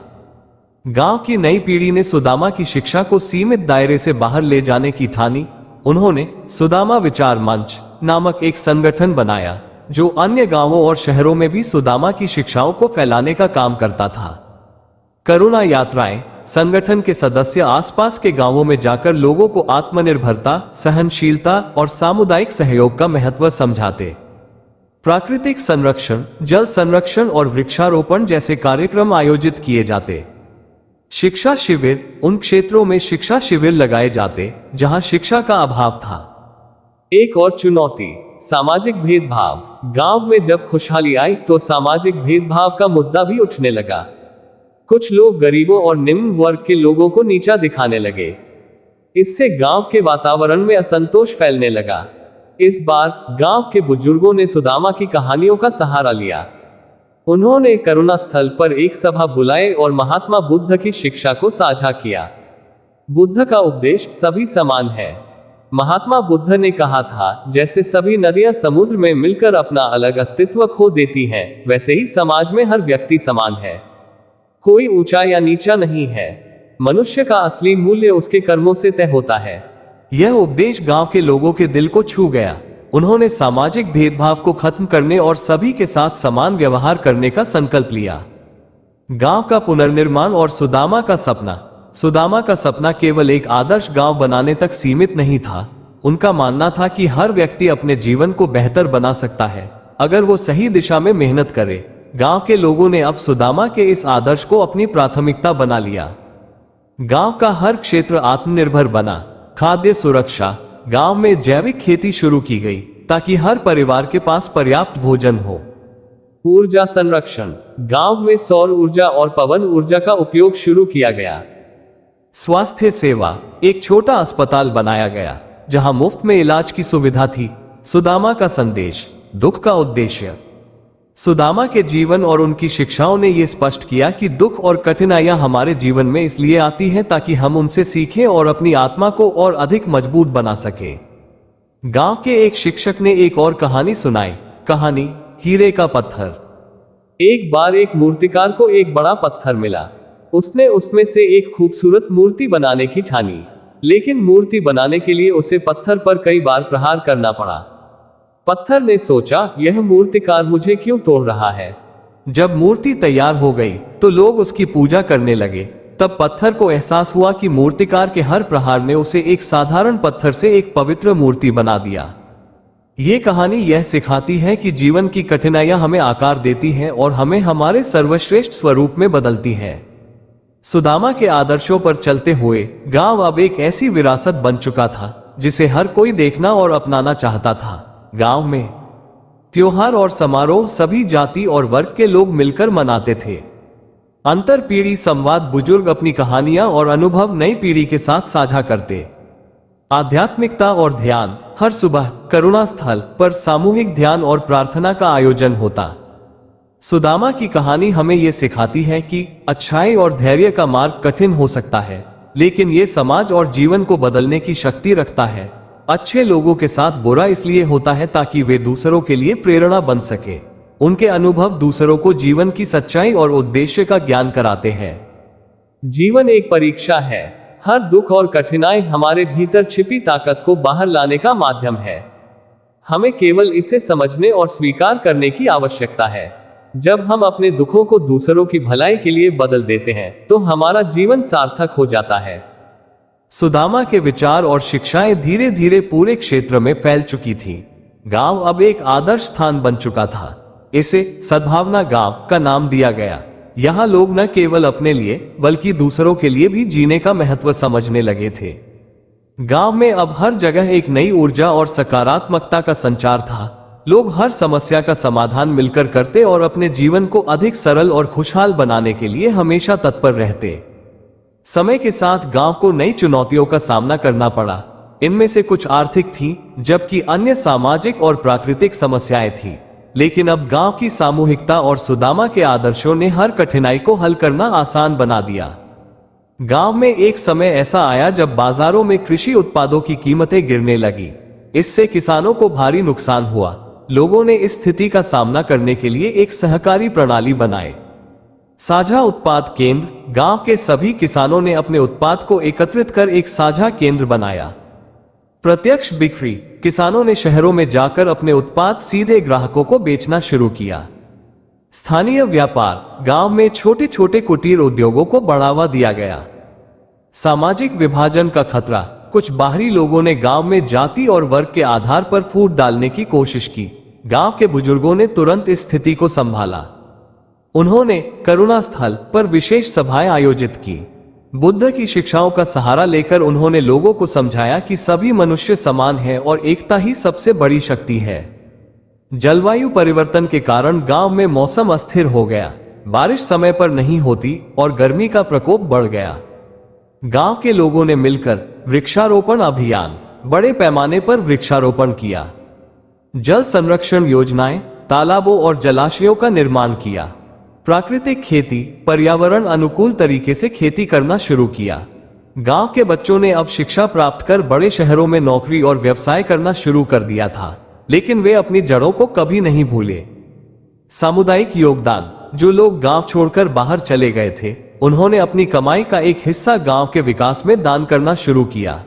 गांव की नई पीढ़ी ने सुदामा की शिक्षा को सीमित दायरे से बाहर ले जाने की ठानी। उन्होंने सुदामा विचार मंच नामक एक संगठन बनाया, जो अन्य गांवों और शहरों में भी सुदामा की शिक्षाओं को फैलाने का काम करता था। करुणा यात्राएं, संगठन के सदस्य आसपास के गांवों में जाकर लोगों को आत्मनिर्भरता, सहनशीलता और सामुदायिक सहयोग का महत्व समझाते। प्राकृतिक संरक्षण, जल संरक्षण और वृक्षारोपण जैसे कार्यक्रम आयोजित किए जाते। शिक्षा शिविर, उन क्षेत्रों में शिक्षा शिविर लगाए जाते जहां शिक्षा का अभाव था। एक और चुनौती, सामाजिक भेदभाव। गांव में जब खुशहाली आई तो सामाजिक भेदभाव का मुद्दा भी उठने लगा। कुछ लोग गरीबों और निम्न वर्ग के लोगों को नीचा दिखाने लगे। इससे गांव के वातावरण में असंतोष फैलने लगा। इस बार गांव के बुजुर्गों ने सुदामा की कहानियों का सहारा लिया। उन्होंने करुणा स्थल पर एक सभा बुलाई और महात्मा बुद्ध की शिक्षा को साझा किया। बुद्ध का उपदेश सभी समान है। महात्मा बुद्ध ने कहा था, जैसे सभी नदियां समुद्र में मिलकर अपना अलग अस्तित्व खो देती हैं, वैसे ही समाज में हर व्यक्ति समान है। कोई ऊंचा या नीचा नहीं है। मनुष्य का असली मूल्य उसके कर्मों से तय होता है। यह उपदेश गांव के लोगों के दिल को छू गया। उन्होंने सामाजिक भेदभाव को खत्म करने और सभी के साथ समान व्यवहार करने का संकल्प लिया। गांव का पुनर्निर्माण और सुदामा का सपना। सुदामा का सपना केवल एक आदर्श गांव बनाने तक सीमित नहीं था। उनका मानना था कि हर व्यक्ति अपने जीवन को बेहतर बना सकता है, अगर वो सही दिशा में मेहनत करे। गांव के लोगों ने अब सुदामा के इस आदर्श को अपनी प्राथमिकता बना लिया। गांव का हर क्षेत्र आत्मनिर्भर बना। खाद्य सुरक्षा, गांव में जैविक खेती शुरू की गई ताकि हर परिवार के पास पर्याप्त भोजन हो। ऊर्जा संरक्षण, गांव में सौर ऊर्जा और पवन ऊर्जा का उपयोग शुरू किया गया। स्वास्थ्य सेवा, एक छोटा अस्पताल बनाया गया जहां मुफ्त में इलाज की सुविधा थी। सुदामा का संदेश, दुख का उद्देश्य। सुदामा के जीवन और उनकी शिक्षाओं ने यह स्पष्ट किया कि दुख और कठिनाइयां हमारे जीवन में इसलिए आती हैं ताकि हम उनसे सीखें और अपनी आत्मा को और अधिक मजबूत बना सकें। गांव के एक शिक्षक ने एक और कहानी सुनाई। कहानी, हीरे का पत्थर। एक बार एक मूर्तिकार को एक बड़ा पत्थर मिला। उसने उसमें से एक खूबसूरत मूर्ति बनाने की ठानी, लेकिन मूर्ति बनाने के लिए उसे पत्थर पर कई बार प्रहार करना पड़ा। पत्थर ने सोचा, यह मूर्तिकार मुझे क्यों तोड़ रहा है। जब मूर्ति तैयार हो गई तो लोग उसकी पूजा करने लगे। तब पत्थर को एहसास हुआ कि मूर्तिकार के हर प्रहार ने उसे एक साधारण पत्थर से एक पवित्र मूर्ति बना दिया। ये कहानी यह सिखाती है कि जीवन की कठिनाइयां हमें आकार देती हैं और हमें हमारे सर्वश्रेष्ठ स्वरूप में बदलती हैं। सुदामा के आदर्शों पर चलते हुए गांव अब एक ऐसी विरासत बन चुका था जिसे हर कोई देखना और अपनाना चाहता था। गांव में त्योहार और समारोह सभी जाति और वर्ग के लोग मिलकर मनाते थे। अंतर पीढ़ी संवाद, बुजुर्ग अपनी कहानियां और अनुभव नई पीढ़ी के साथ साझा करते। आध्यात्मिकता और ध्यान, हर सुबह करुणा स्थल पर सामूहिक ध्यान और प्रार्थना का आयोजन होता। सुदामा की कहानी हमें यह सिखाती है कि अच्छाई और धैर्य का मार्ग कठिन हो सकता है, लेकिन यह समाज और जीवन को बदलने की शक्ति रखता है। अच्छे लोगों के साथ बुरा इसलिए होता है ताकि वे दूसरों के लिए प्रेरणा बन सके। उनके अनुभव दूसरों को जीवन की सच्चाई और उद्देश्य का ज्ञान कराते हैं। जीवन एक परीक्षा है। हर दुख और कठिनाई हमारे भीतर छिपी ताकत को बाहर लाने का माध्यम है। हमें केवल इसे समझने और स्वीकार करने की आवश्यकता है। जब हम अपने दुखों को दूसरों की भलाई के लिए बदल देते हैं तो हमारा जीवन सार्थक हो जाता है। सुदामा के विचार और शिक्षाएं धीरे धीरे पूरे क्षेत्र में फैल चुकी थी। गांव अब एक आदर्श स्थान बन चुका था। इसे सद्भावना गांव का नाम दिया गया। यहाँ लोग न केवल अपने लिए बल्कि दूसरों के लिए भी जीने का महत्व समझने लगे थे। गांव में अब हर जगह एक नई ऊर्जा और सकारात्मकता का संचार था। लोग हर समस्या का समाधान मिलकर करते और अपने जीवन को अधिक सरल और खुशहाल बनाने के लिए हमेशा तत्पर रहते। समय के साथ गांव को नई चुनौतियों का सामना करना पड़ा। इनमें से कुछ आर्थिक थी, जबकि अन्य सामाजिक और प्राकृतिक समस्याएं थीं। लेकिन अब गांव की सामूहिकता और सुदामा के आदर्शों ने हर कठिनाई को हल करना आसान बना दिया। गांव में एक समय ऐसा आया जब बाजारों में कृषि उत्पादों की कीमतें गिरने लगी। इससे किसानों को भारी नुकसान हुआ। लोगों ने इस स्थिति का सामना करने के लिए एक सहकारी प्रणाली बनाए। साझा उत्पाद केंद्र, गांव के सभी किसानों ने अपने उत्पाद को एकत्रित कर एक साझा केंद्र बनाया। प्रत्यक्ष बिक्री, किसानों ने शहरों में जाकर अपने उत्पाद सीधे ग्राहकों को बेचना शुरू किया। स्थानीय व्यापार, गांव में छोटे छोटे कुटीर उद्योगों को बढ़ावा दिया गया। सामाजिक विभाजन का खतरा, कुछ बाहरी लोगों ने गांव में जाति और वर्ग के आधार पर फूट डालने की कोशिश की। गांव के बुजुर्गों ने तुरंत इस स्थिति को संभाला। उन्होंने करुणा स्थल पर विशेष सभाएं आयोजित की। बुद्ध की शिक्षाओं का सहारा लेकर उन्होंने लोगों को समझाया कि सभी मनुष्य समान हैं और एकता ही सबसे बड़ी शक्ति है। जलवायु परिवर्तन के कारण गांव में मौसम अस्थिर हो गया। बारिश समय पर नहीं होती और गर्मी का प्रकोप बढ़ गया। गांव के लोगों ने मिलकर वृक्षारोपण अभियान, बड़े पैमाने पर वृक्षारोपण किया। जल संरक्षण योजनाएं, तालाबों और जलाशयों का निर्माण किया। प्राकृतिक खेती, पर्यावरण अनुकूल तरीके से खेती करना शुरू किया। गांव के बच्चों ने अब शिक्षा प्राप्त कर बड़े शहरों में नौकरी और व्यवसाय करना शुरू कर दिया था, लेकिन वे अपनी जड़ों को कभी नहीं भूले। सामुदायिक योगदान, जो लोग गांव छोड़कर बाहर चले गए थे, उन्होंने अपनी कमाई का एक हिस्सा गांव के विकास में दान करना शुरू किया।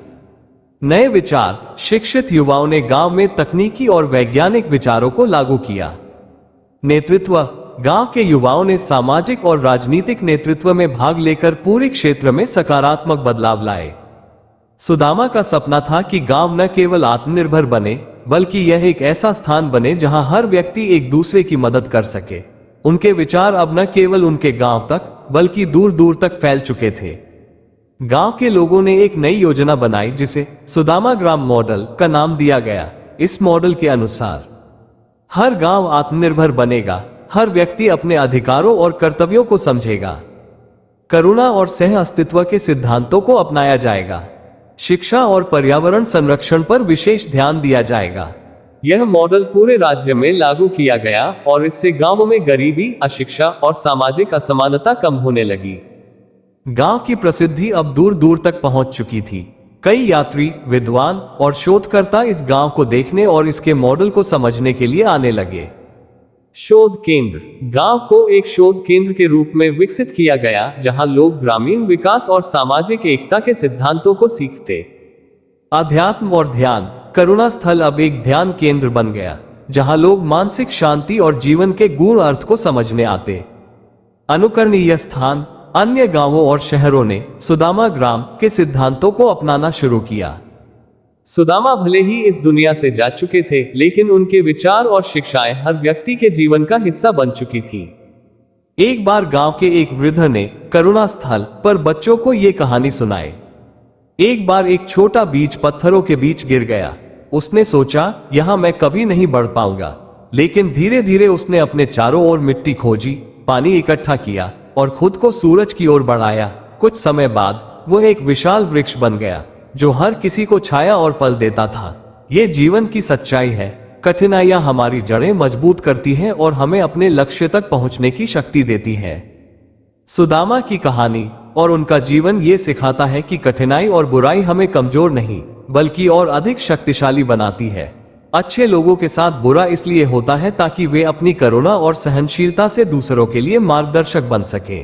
नए विचार, शिक्षित युवाओं ने गांव में तकनीकी और वैज्ञानिक विचारों को लागू किया। नेतृत्व, गांव के युवाओं ने सामाजिक और राजनीतिक नेतृत्व में भाग लेकर पूरे क्षेत्र में सकारात्मक बदलाव लाए। सुदामा का सपना था कि गांव न केवल आत्मनिर्भर बने, बल्कि यह एक ऐसा स्थान बने जहां हर व्यक्ति एक दूसरे की मदद कर सके। उनके विचार अब न केवल उनके गांव तक, बल्कि दूर दूर तक फैल चुके थे। गांव के लोगों ने एक नई योजना बनाई जिसे सुदामा ग्राम मॉडल का नाम दिया गया। इस मॉडल के अनुसार हर गांव आत्मनिर्भर बनेगा, हर व्यक्ति अपने अधिकारों और कर्तव्यों को समझेगा। करुणा और सह अस्तित्व के सिद्धांतों को अपनाया जाएगा। शिक्षा और पर्यावरण संरक्षण पर विशेष ध्यान दिया जाएगा। यह मॉडल पूरे राज्य में लागू किया गया और इससे गांवों में गरीबी, अशिक्षा और सामाजिक असमानता कम होने लगी। गांव की प्रसिद्धि अब दूर दूर तक पहुंच चुकी थी। कई यात्री, विद्वान और शोधकर्ता इस गांव को देखने और इसके मॉडल को समझने के लिए आने लगे। शोध केंद्र, गांव को एक शोध केंद्र के रूप में विकसित किया गया जहां लोग ग्रामीण विकास और सामाजिक एकता के सिद्धांतों को सीखते। अध्यात्म और ध्यान, करुणा स्थल अब एक ध्यान केंद्र बन गया जहां लोग मानसिक शांति और जीवन के गूढ़ अर्थ को समझने आते। अनुकरणीय स्थान, अन्य गांवों और शहरों ने सुदामा ग्राम के सिद्धांतों को अपनाना शुरू किया। सुदामा भले ही इस दुनिया से जा चुके थे, लेकिन उनके विचार और शिक्षाएं हर व्यक्ति के जीवन का हिस्सा बन चुकी थी। एक बार गांव के एक वृद्ध ने करुणा स्थल पर बच्चों को ये कहानी सुनाई। एक बार एक छोटा बीज पत्थरों के बीच गिर गया। उसने सोचा, यहां मैं कभी नहीं बढ़ पाऊंगा। लेकिन धीरे धीरे उसने अपने चारों ओर मिट्टी खोजी, पानी इकट्ठा किया और खुद को सूरज की ओर बढ़ाया। कुछ समय बाद वह एक विशाल वृक्ष बन गया जो हर किसी को छाया और फल देता था। ये जीवन की सच्चाई है। कठिनाइयां हमारी जड़ें मजबूत करती हैं और हमें अपने लक्ष्य तक पहुंचने की शक्ति देती हैं। सुदामा की कहानी और उनका जीवन ये सिखाता है कि कठिनाई और बुराई हमें कमजोर नहीं बल्कि और अधिक शक्तिशाली बनाती है। अच्छे लोगों के साथ बुरा इसलिए होता है ताकि वे अपनी करुणा और सहनशीलता से दूसरों के लिए मार्गदर्शक बन सके।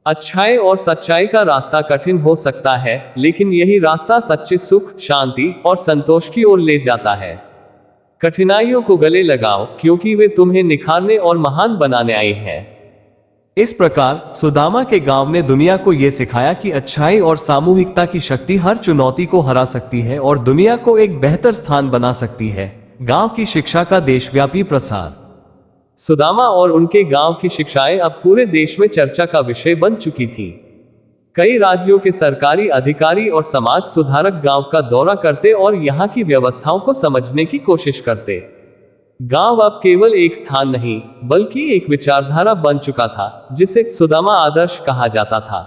अच्छाई और सच्चाई का रास्ता कठिन हो सकता है, लेकिन यही रास्ता सच्चे सुख, शांति और संतोष की ओर ले जाता है। कठिनाइयों को गले लगाओ क्योंकि वे तुम्हें निखारने और महान बनाने आए हैं। इस प्रकार सुदामा के गांव ने दुनिया को यह सिखाया कि अच्छाई और सामूहिकता की शक्ति हर चुनौती को हरा सकती है और दुनिया को एक बेहतर स्थान बना सकती है। गांव की शिक्षा का देशव्यापी प्रसार। सुदामा और उनके गांव की शिक्षाएं अब पूरे देश में चर्चा का विषय बन चुकी थी। कई राज्यों के सरकारी अधिकारी और समाज सुधारक गांव का दौरा करते और यहां की व्यवस्थाओं को समझने की कोशिश करते। गांव अब केवल एक स्थान नहीं बल्कि एक विचारधारा बन चुका था जिसे सुदामा आदर्श कहा जाता था।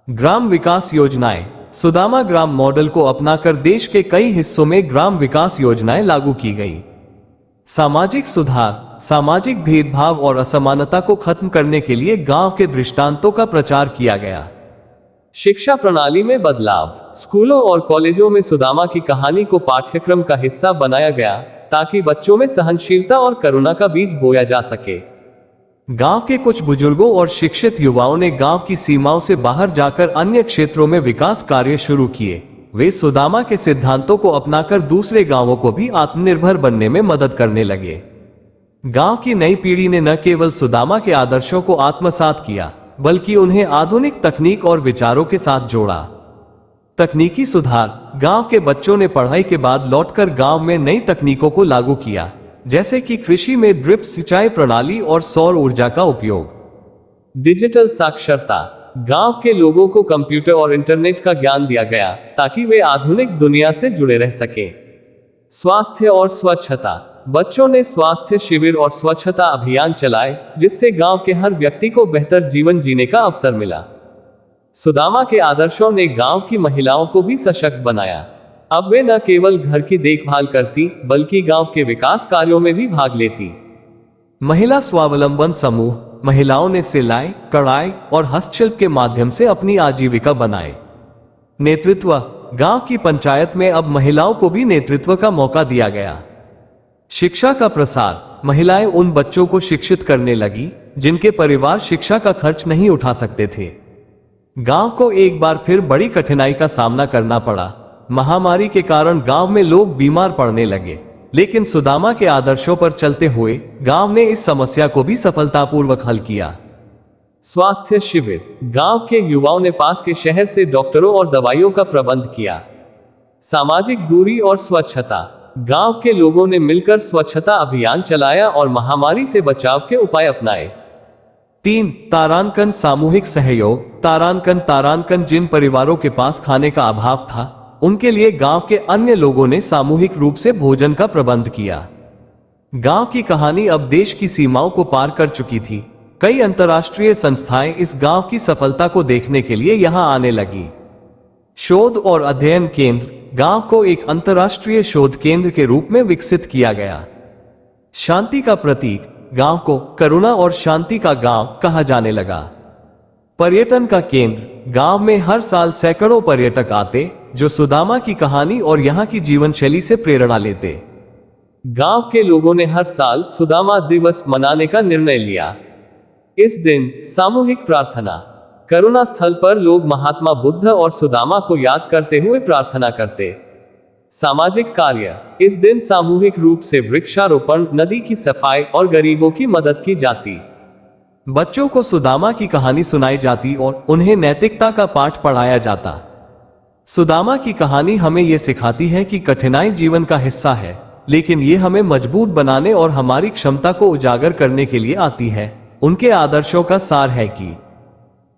ग्राम विकास योजनाएं। सुदामा ग्राम मॉडल को अपनाकर देश के कई हिस्सों में ग्राम विकास योजनाएं लागू की गई। सामाजिक सुधार। सामाजिक भेदभाव और असमानता को खत्म करने के लिए गांव के दृष्टांतों का प्रचार किया गया। शिक्षा प्रणाली में बदलाव। स्कूलों और कॉलेजों में सुदामा की कहानी को पाठ्यक्रम का हिस्सा बनाया गया ताकि बच्चों में सहनशीलता और करुणा का बीज बोया जा सके। गांव के कुछ बुजुर्गों और शिक्षित युवाओं ने गांव की सीमाओं से बाहर जाकर अन्य क्षेत्रों में विकास कार्य शुरू किए। वे सुदामा के सिद्धांतों को अपनाकर दूसरे गांवों को भी आत्मनिर्भर बनने में मदद करने लगे। गांव की नई पीढ़ी ने न केवल सुदामा के आदर्शों को आत्मसात किया बल्कि उन्हें आधुनिक तकनीक और विचारों के साथ जोड़ा। तकनीकी सुधार। गांव के बच्चों ने पढ़ाई के बाद लौटकर गांव में नई तकनीकों को लागू किया, जैसे कि कृषि में ड्रिप सिंचाई प्रणाली और सौर ऊर्जा का उपयोग। डिजिटल साक्षरता। गांव के लोगों को कंप्यूटर और इंटरनेट का ज्ञान दिया गया ताकि वे आधुनिक दुनिया से जुड़े रह सके। स्वास्थ्य और स्वच्छता। बच्चों ने स्वास्थ्य शिविर और स्वच्छता अभियान चलाए जिससे गांव के हर व्यक्ति को बेहतर जीवन जीने का अवसर मिला। सुदामा के आदर्शों ने गांव की महिलाओं को भी सशक्त बनाया। अब वे न केवल घर की देखभाल करती बल्कि गांव के विकास कार्यों में भी भाग लेती। महिला स्वावलंबन समूह। महिलाओं ने सिलाई, कढ़ाई और हस्तशिल्प के माध्यम से अपनी आजीविका बनाए। नेतृत्व। गांव की पंचायत में अब महिलाओं को भी नेतृत्व का मौका दिया गया। शिक्षा का प्रसार। महिलाएं उन बच्चों को शिक्षित करने लगी जिनके परिवार शिक्षा का खर्च नहीं उठा सकते थे। गांव को एक बार फिर बड़ी कठिनाई का सामना करना पड़ा। महामारी के कारण गांव में लोग बीमार पड़ने लगे, लेकिन सुदामा के आदर्शों पर चलते हुए गांव ने इस समस्या को भी सफलतापूर्वक हल किया। स्वास्थ्य शिविर। गांव के युवाओं ने पास के शहर से डॉक्टरों और दवाइयों का प्रबंध किया। सामाजिक दूरी और स्वच्छता। गांव के लोगों ने मिलकर स्वच्छता अभियान चलाया और महामारी से बचाव के उपाय अपनाए। 3. तारांकन सामूहिक सहयोग। तारांकन जिन परिवारों के पास खाने का अभाव था उनके लिए गांव के अन्य लोगों ने सामूहिक रूप से भोजन का प्रबंध किया। गांव की कहानी अब देश की सीमाओं को पार कर चुकी थी। कई अंतर्राष्ट्रीय संस्थाएं इस गांव की सफलता को देखने के लिए यहां आने लगी। शोध और अध्ययन केंद्र। गांव को एक अंतर्राष्ट्रीय शोध केंद्र के रूप में विकसित किया गया। शांति का प्रतीक। गांव को करुणा और शांति का गांव कहा जाने लगा। पर्यटन का केंद्र। गांव में हर साल सैकड़ों पर्यटक आते जो सुदामा की कहानी और यहां की जीवन शैली से प्रेरणा लेते। गांव के लोगों ने हर साल सुदामा दिवस मनाने का निर्णय लिया। इस दिन सामूहिक प्रार्थना। करुणा स्थल पर लोग महात्मा बुद्ध और सुदामा को याद करते हुए प्रार्थना करते। सामाजिक कार्य। इस दिन सामूहिक रूप से वृक्षारोपण, नदी की सफाई और गरीबों की मदद की जाती। बच्चों को सुदामा की कहानी सुनाई जाती और उन्हें नैतिकता का पाठ पढ़ाया जाता। सुदामा की कहानी हमें यह सिखाती है कि कठिनाई जीवन का हिस्सा है, लेकिन ये हमें मजबूत बनाने और हमारी क्षमता को उजागर करने के लिए आती है। उनके आदर्शों का सार है कि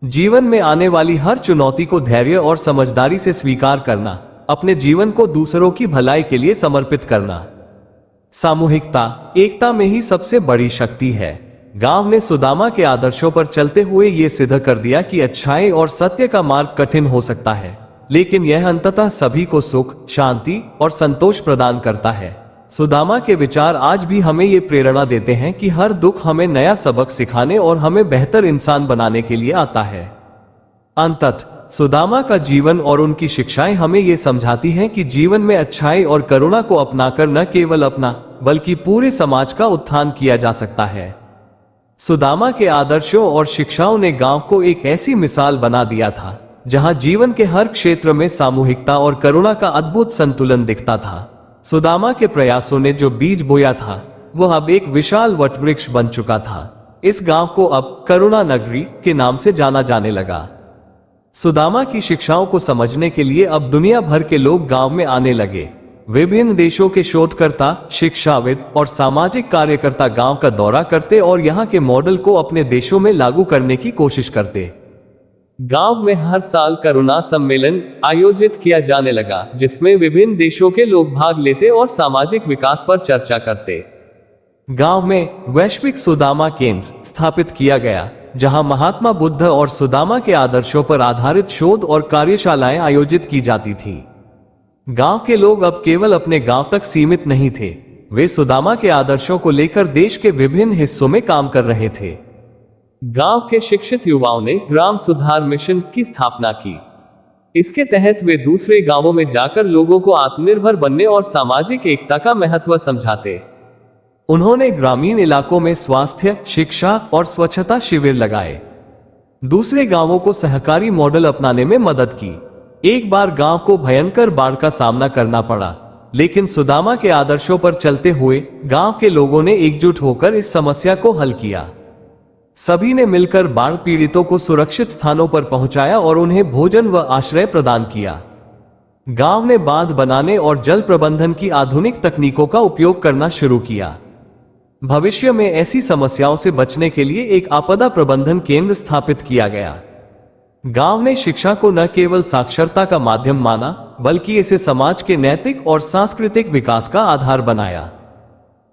जीवन में आने वाली हर चुनौती को धैर्य और समझदारी से स्वीकार करना, अपने जीवन को दूसरों की भलाई के लिए समर्पित करना। सामूहिकता, एकता में ही सबसे बड़ी शक्ति है। गांव ने सुदामा के आदर्शों पर चलते हुए ये सिद्ध कर दिया कि अच्छाई और सत्य का मार्ग कठिन हो सकता है, लेकिन यह अंततः सभी को सुख, शांति और संतोष प्रदान करता है। सुदामा के विचार आज भी हमें ये प्रेरणा देते हैं कि हर दुख हमें नया सबक सिखाने और हमें बेहतर इंसान बनाने के लिए आता है। अंततः सुदामा का जीवन और उनकी शिक्षाएं हमें ये समझाती हैं कि जीवन में अच्छाई और करुणा को अपनाकर न केवल अपना बल्कि पूरे समाज का उत्थान किया जा सकता है। सुदामा के आदर्शों और शिक्षाओं ने गांव को एक ऐसी मिसाल बना दिया था जहां जीवन के हर क्षेत्र में सामूहिकता और करुणा का अद्भुत संतुलन दिखता था। सुदामा के प्रयासों ने जो बीज बोया था वह अब एक विशाल वटवृक्ष बन चुका था। इस गांव को अब करुणा नगरी के नाम से जाना जाने लगा। सुदामा की शिक्षाओं को समझने के लिए अब दुनिया भर के लोग गांव में आने लगे। विभिन्न देशों के शोधकर्ता, शिक्षाविद और सामाजिक कार्यकर्ता गांव का दौरा करते और यहां के मॉडल को अपने देशों में लागू करने की कोशिश करते। गांव में हर साल करुणा सम्मेलन आयोजित किया जाने लगा, जिसमें विभिन्न देशों के लोग भाग लेते और सामाजिक विकास पर चर्चा करते। गांव में वैश्विक सुदामा केंद्र स्थापित किया गया, जहां महात्मा बुद्ध और सुदामा के आदर्शों पर आधारित शोध और कार्यशालाएं आयोजित की जाती थी। गांव के लोग अब केवल अपने गांव तक सीमित नहीं थे, वे सुदामा के आदर्शों को लेकर देश के विभिन्न हिस्सों में काम कर रहे थे। गांव के शिक्षित युवाओं ने ग्राम सुधार मिशन की स्थापना की। इसके तहत वे दूसरे गांवों में जाकर लोगों को आत्मनिर्भर बनने और सामाजिक एकता का महत्व समझाते। उन्होंने ग्रामीण इलाकों में स्वास्थ्य, शिक्षा और स्वच्छता शिविर लगाए। दूसरे गांवों को सहकारी मॉडल अपनाने में मदद की। एक बार गांव को भयंकर बाढ़ का सामना करना पड़ा, लेकिन सुदामा के आदर्शों पर चलते हुए गांव के लोगों ने एकजुट होकर इस समस्या को हल किया। सभी ने मिलकर बाढ़ पीड़ितों को सुरक्षित स्थानों पर पहुंचाया और उन्हें भोजन व आश्रय प्रदान किया। गांव ने बांध बनाने और जल प्रबंधन की आधुनिक तकनीकों का उपयोग करना शुरू किया। भविष्य में ऐसी समस्याओं से बचने के लिए एक आपदा प्रबंधन केंद्र स्थापित किया गया। गांव ने शिक्षा को न केवल साक्षरता का माध्यम माना, बल्कि इसे समाज के नैतिक और सांस्कृतिक विकास का आधार बनाया।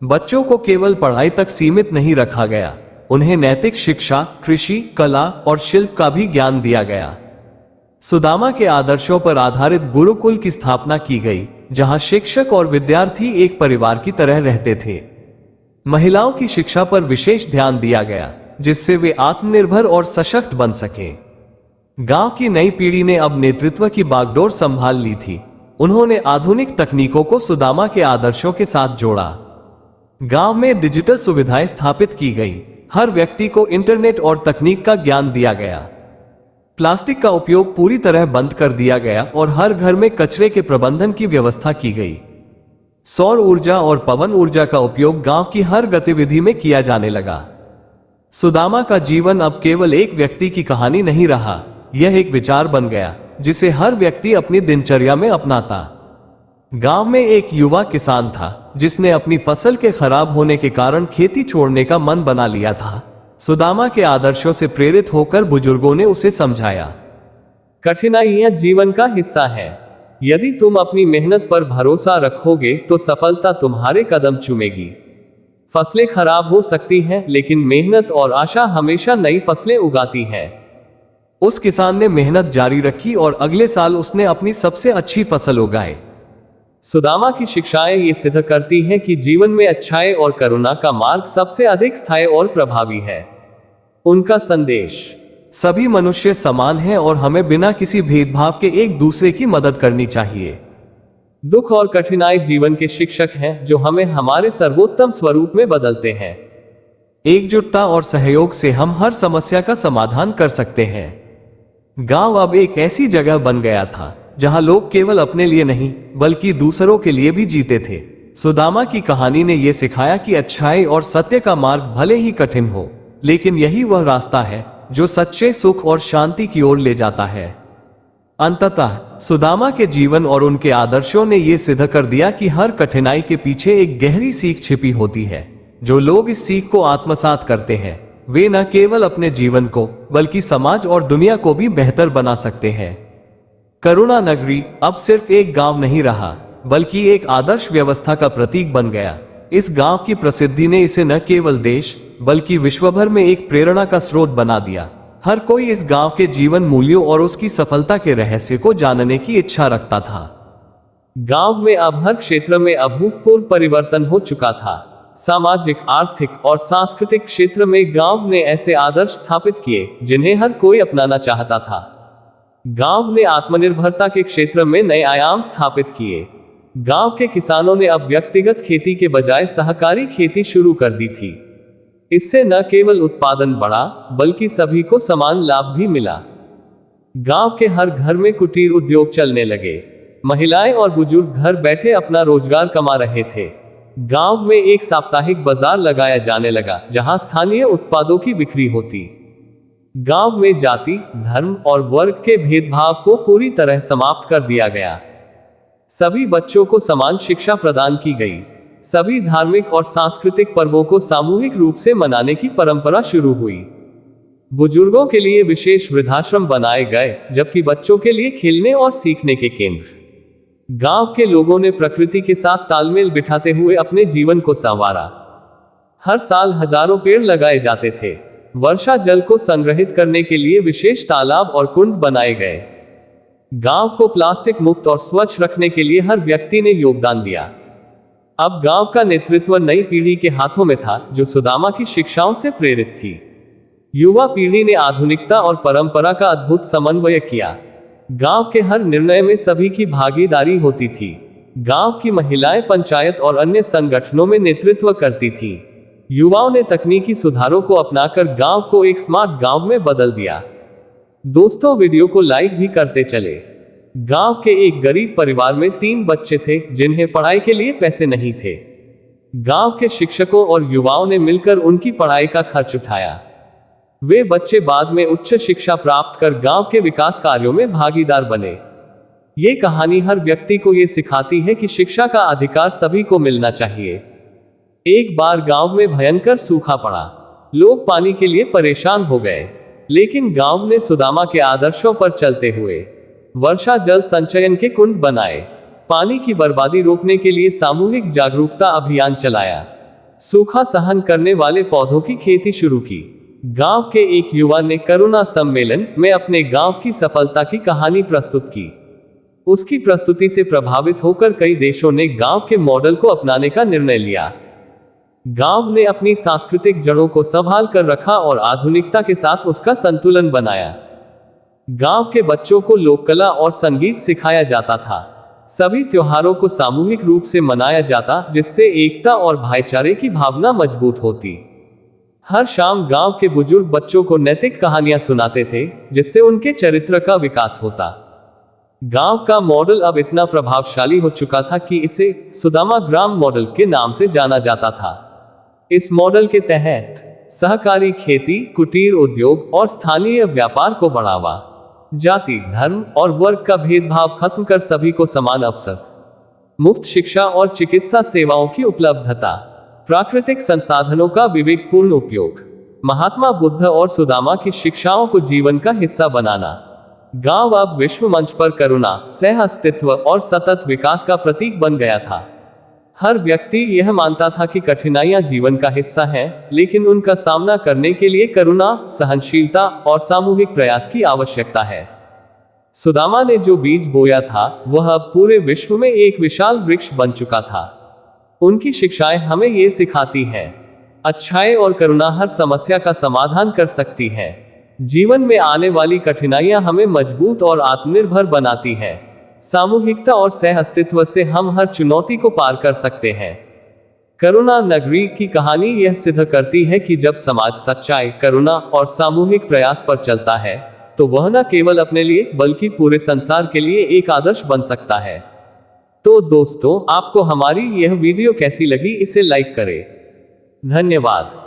बच्चों को केवल पढ़ाई तक सीमित नहीं रखा गया, उन्हें नैतिक शिक्षा, कृषि, कला और शिल्प का भी ज्ञान दिया गया। सुदामा के आदर्शों पर आधारित गुरुकुल की स्थापना की गई, जहां शिक्षक और विद्यार्थी एक परिवार की तरह रहते थे। महिलाओं की शिक्षा पर विशेष ध्यान दिया गया, जिससे वे आत्मनिर्भर और सशक्त बन सके। गांव की नई पीढ़ी ने अब नेतृत्व की बागडोर संभाल ली थी। उन्होंने आधुनिक तकनीकों को सुदामा के आदर्शों के साथ जोड़ा। गांव में डिजिटल सुविधाएं स्थापित की गई। हर व्यक्ति को इंटरनेट और तकनीक का ज्ञान दिया गया। प्लास्टिक का उपयोग पूरी तरह बंद कर दिया गया और हर घर में कचरे के प्रबंधन की व्यवस्था की गई। सौर ऊर्जा और पवन ऊर्जा का उपयोग गांव की हर गतिविधि में किया जाने लगा। सुदामा का जीवन अब केवल एक व्यक्ति की कहानी नहीं रहा, यह एक विचार बन गया जिसे हर व्यक्ति अपनी दिनचर्या में अपनाता। गांव में एक युवा किसान था जिसने अपनी फसल के खराब होने के कारण खेती छोड़ने का मन बना लिया था। सुदामा के आदर्शों से प्रेरित होकर बुजुर्गों ने उसे समझाया, कठिनाइयां जीवन का हिस्सा है। यदि तुम अपनी मेहनत पर भरोसा रखोगे तो सफलता तुम्हारे कदम चूमेगी। फसलें खराब हो सकती हैं, लेकिन मेहनत और आशा हमेशा नई फसलें उगाती है। उस किसान ने मेहनत जारी रखी और अगले साल उसने अपनी सबसे अच्छी फसल उगाई। सुदामा की शिक्षाएं ये सिद्ध करती हैं कि जीवन में अच्छाई और करुणा का मार्ग सबसे अधिक स्थायी और प्रभावी है। उनका संदेश, सभी मनुष्य समान हैं और हमें बिना किसी भेदभाव के एक दूसरे की मदद करनी चाहिए। दुख और कठिनाई जीवन के शिक्षक हैं जो हमें हमारे सर्वोत्तम स्वरूप में बदलते हैं। एकजुटता और सहयोग से हम हर समस्या का समाधान कर सकते हैं। गांव अब एक ऐसी जगह बन गया था जहां लोग केवल अपने लिए नहीं बल्कि दूसरों के लिए भी जीते थे। सुदामा की कहानी ने यह सिखाया कि अच्छाई और सत्य का मार्ग भले ही कठिन हो, लेकिन यही वह रास्ता है जो सच्चे सुख और शांति की ओर ले जाता है। अंततः सुदामा के जीवन और उनके आदर्शों ने यह सिद्ध कर दिया कि हर कठिनाई के पीछे एक गहरी सीख छिपी होती है। जो लोग इस सीख को आत्मसात करते हैं वे न केवल अपने जीवन को बल्कि समाज और दुनिया को भी बेहतर बना सकते हैं। करुणा नगरी अब सिर्फ एक गांव नहीं रहा, बल्कि एक आदर्श व्यवस्था का प्रतीक बन गया, इस गांव की प्रसिद्धि ने इसे न केवल देश बल्कि विश्वभर में एक प्रेरणा का स्रोत बना दिया। हर कोई इस गांव के जीवन मूल्यों और उसकी सफलता के रहस्य को जानने की इच्छा रखता था। गांव में अब हर क्षेत्र में अभूतपूर्व परिवर्तन हो चुका था। सामाजिक, आर्थिक और सांस्कृतिक क्षेत्र में गांव ने ऐसे आदर्श स्थापित किए जिन्हें हर कोई अपनाना चाहता था। गांव ने आत्मनिर्भरता के क्षेत्र में नए आयाम स्थापित किए। गांव के किसानों ने अब व्यक्तिगत खेती के बजाय सहकारी खेती शुरू कर दी थी। इससे न केवल उत्पादन बढ़ा बल्कि सभी को समान लाभ भी मिला। गांव के हर घर में कुटीर उद्योग चलने लगे। महिलाएं और बुजुर्ग घर बैठे अपना रोजगार कमा रहे थे। गांव में एक साप्ताहिक बाजार लगाया जाने लगा जहां स्थानीय उत्पादों की बिक्री होती। गांव में जाति, धर्म और वर्ग के भेदभाव को पूरी तरह समाप्त कर दिया गया। सभी बच्चों को समान शिक्षा प्रदान की गई। सभी धार्मिक और सांस्कृतिक पर्वों को सामूहिक रूप से मनाने की परंपरा शुरू हुई। बुजुर्गों के लिए विशेष वृद्धाश्रम बनाए गए, जबकि बच्चों के लिए खेलने और सीखने के केंद्र। गांव के लोगों ने प्रकृति के साथ तालमेल बिठाते हुए अपने जीवन को संवारा। हर साल हजारों पेड़ लगाए जाते थे। वर्षा जल को संग्रहित करने के लिए विशेष तालाब और कुंड बनाए गए। गांव को प्लास्टिक मुक्त और स्वच्छ रखने के लिए हर व्यक्ति ने योगदान दिया। अब गांव का नेतृत्व नई पीढ़ी के हाथों में था, जो सुदामा की शिक्षाओं से प्रेरित थी। युवा पीढ़ी ने आधुनिकता और परंपरा का अद्भुत समन्वय किया। गांव के हर निर्णय में सभी की भागीदारी होती थी। गांव की महिलाएं पंचायत और अन्य संगठनों में नेतृत्व करती थीं। युवाओं ने तकनीकी सुधारों को अपनाकर गांव को एक स्मार्ट गांव में बदल दिया। दोस्तों, वीडियो को लाइक भी करते चले। गांव के एक गरीब परिवार में 3 बच्चे थे जिन्हें पढ़ाई के लिए पैसे नहीं थे। गांव के शिक्षकों और युवाओं ने मिलकर उनकी पढ़ाई का खर्च उठाया। वे बच्चे बाद में उच्च शिक्षा प्राप्त कर गांव के विकास कार्यों में भागीदार बने। ये कहानी हर व्यक्ति को ये सिखाती है कि शिक्षा का अधिकार सभी को मिलना चाहिए। एक बार गांव में भयंकर सूखा पड़ा। लोग पानी के लिए परेशान हो गए, लेकिन गांव ने सुदामा के आदर्शों पर चलते हुए वर्षा जल संचयन के कुंड बनाए, पानी की बर्बादी रोकने के लिए सामूहिक जागरूकता अभियान चलाया, सूखा सहन करने वाले पौधों की खेती शुरू की। गांव के एक युवा ने करुणा सम्मेलन में अपने गांव की सफलता की कहानी प्रस्तुत की। उसकी प्रस्तुति से प्रभावित होकर कई देशों ने गांव के मॉडल को अपनाने का निर्णय लिया। गांव ने अपनी सांस्कृतिक जड़ों को संभाल कर रखा और आधुनिकता के साथ उसका संतुलन बनाया। गांव के बच्चों को लोक कला और संगीत सिखाया जाता था। सभी त्योहारों को सामूहिक रूप से मनाया जाता, जिससे एकता और भाईचारे की भावना मजबूत होती। हर शाम गांव के बुजुर्ग बच्चों को नैतिक कहानियां सुनाते थे, जिससे उनके चरित्र का विकास होता। गांव का मॉडल अब इतना प्रभावशाली हो चुका था कि इसे सुदामा ग्राम मॉडल के नाम से जाना जाता था। इस मॉडल के तहत सहकारी खेती, कुटीर उद्योग और स्थानीय व्यापार को बढ़ावा, जाति, धर्म और वर्ग का भेदभाव खत्म कर सभी को समान अवसर, मुफ्त शिक्षा और चिकित्सा सेवाओं की उपलब्धता, प्राकृतिक संसाधनों का विवेकपूर्ण उपयोग, महात्मा बुद्ध और सुदामा की शिक्षाओं को जीवन का हिस्सा बनाना। गांव अब विश्व मंच पर करुणा, सह अस्तित्व और सतत विकास का प्रतीक बन गया था। हर व्यक्ति यह मानता था कि कठिनाइयां जीवन का हिस्सा हैं, लेकिन उनका सामना करने के लिए करुणा, सहनशीलता और सामूहिक प्रयास की आवश्यकता है। सुदामा ने जो बीज बोया था, वह अब पूरे विश्व में एक विशाल वृक्ष बन चुका था। उनकी शिक्षाएं हमें ये सिखाती हैं, अच्छाई और करुणा हर समस्या का समाधान कर सकती है। जीवन में आने वाली कठिनाइयां हमें मजबूत और आत्मनिर्भर बनाती हैं। सामूहिकता और सह अस्तित्व से हम हर चुनौती को पार कर सकते हैं। करुणा नगरी की कहानी यह सिद्ध करती है कि जब समाज सच्चाई, करुणा और सामूहिक प्रयास पर चलता है, तो वह न केवल अपने लिए बल्कि पूरे संसार के लिए एक आदर्श बन सकता है। तो दोस्तों, आपको हमारी यह वीडियो कैसी लगी, इसे लाइक करें। धन्यवाद।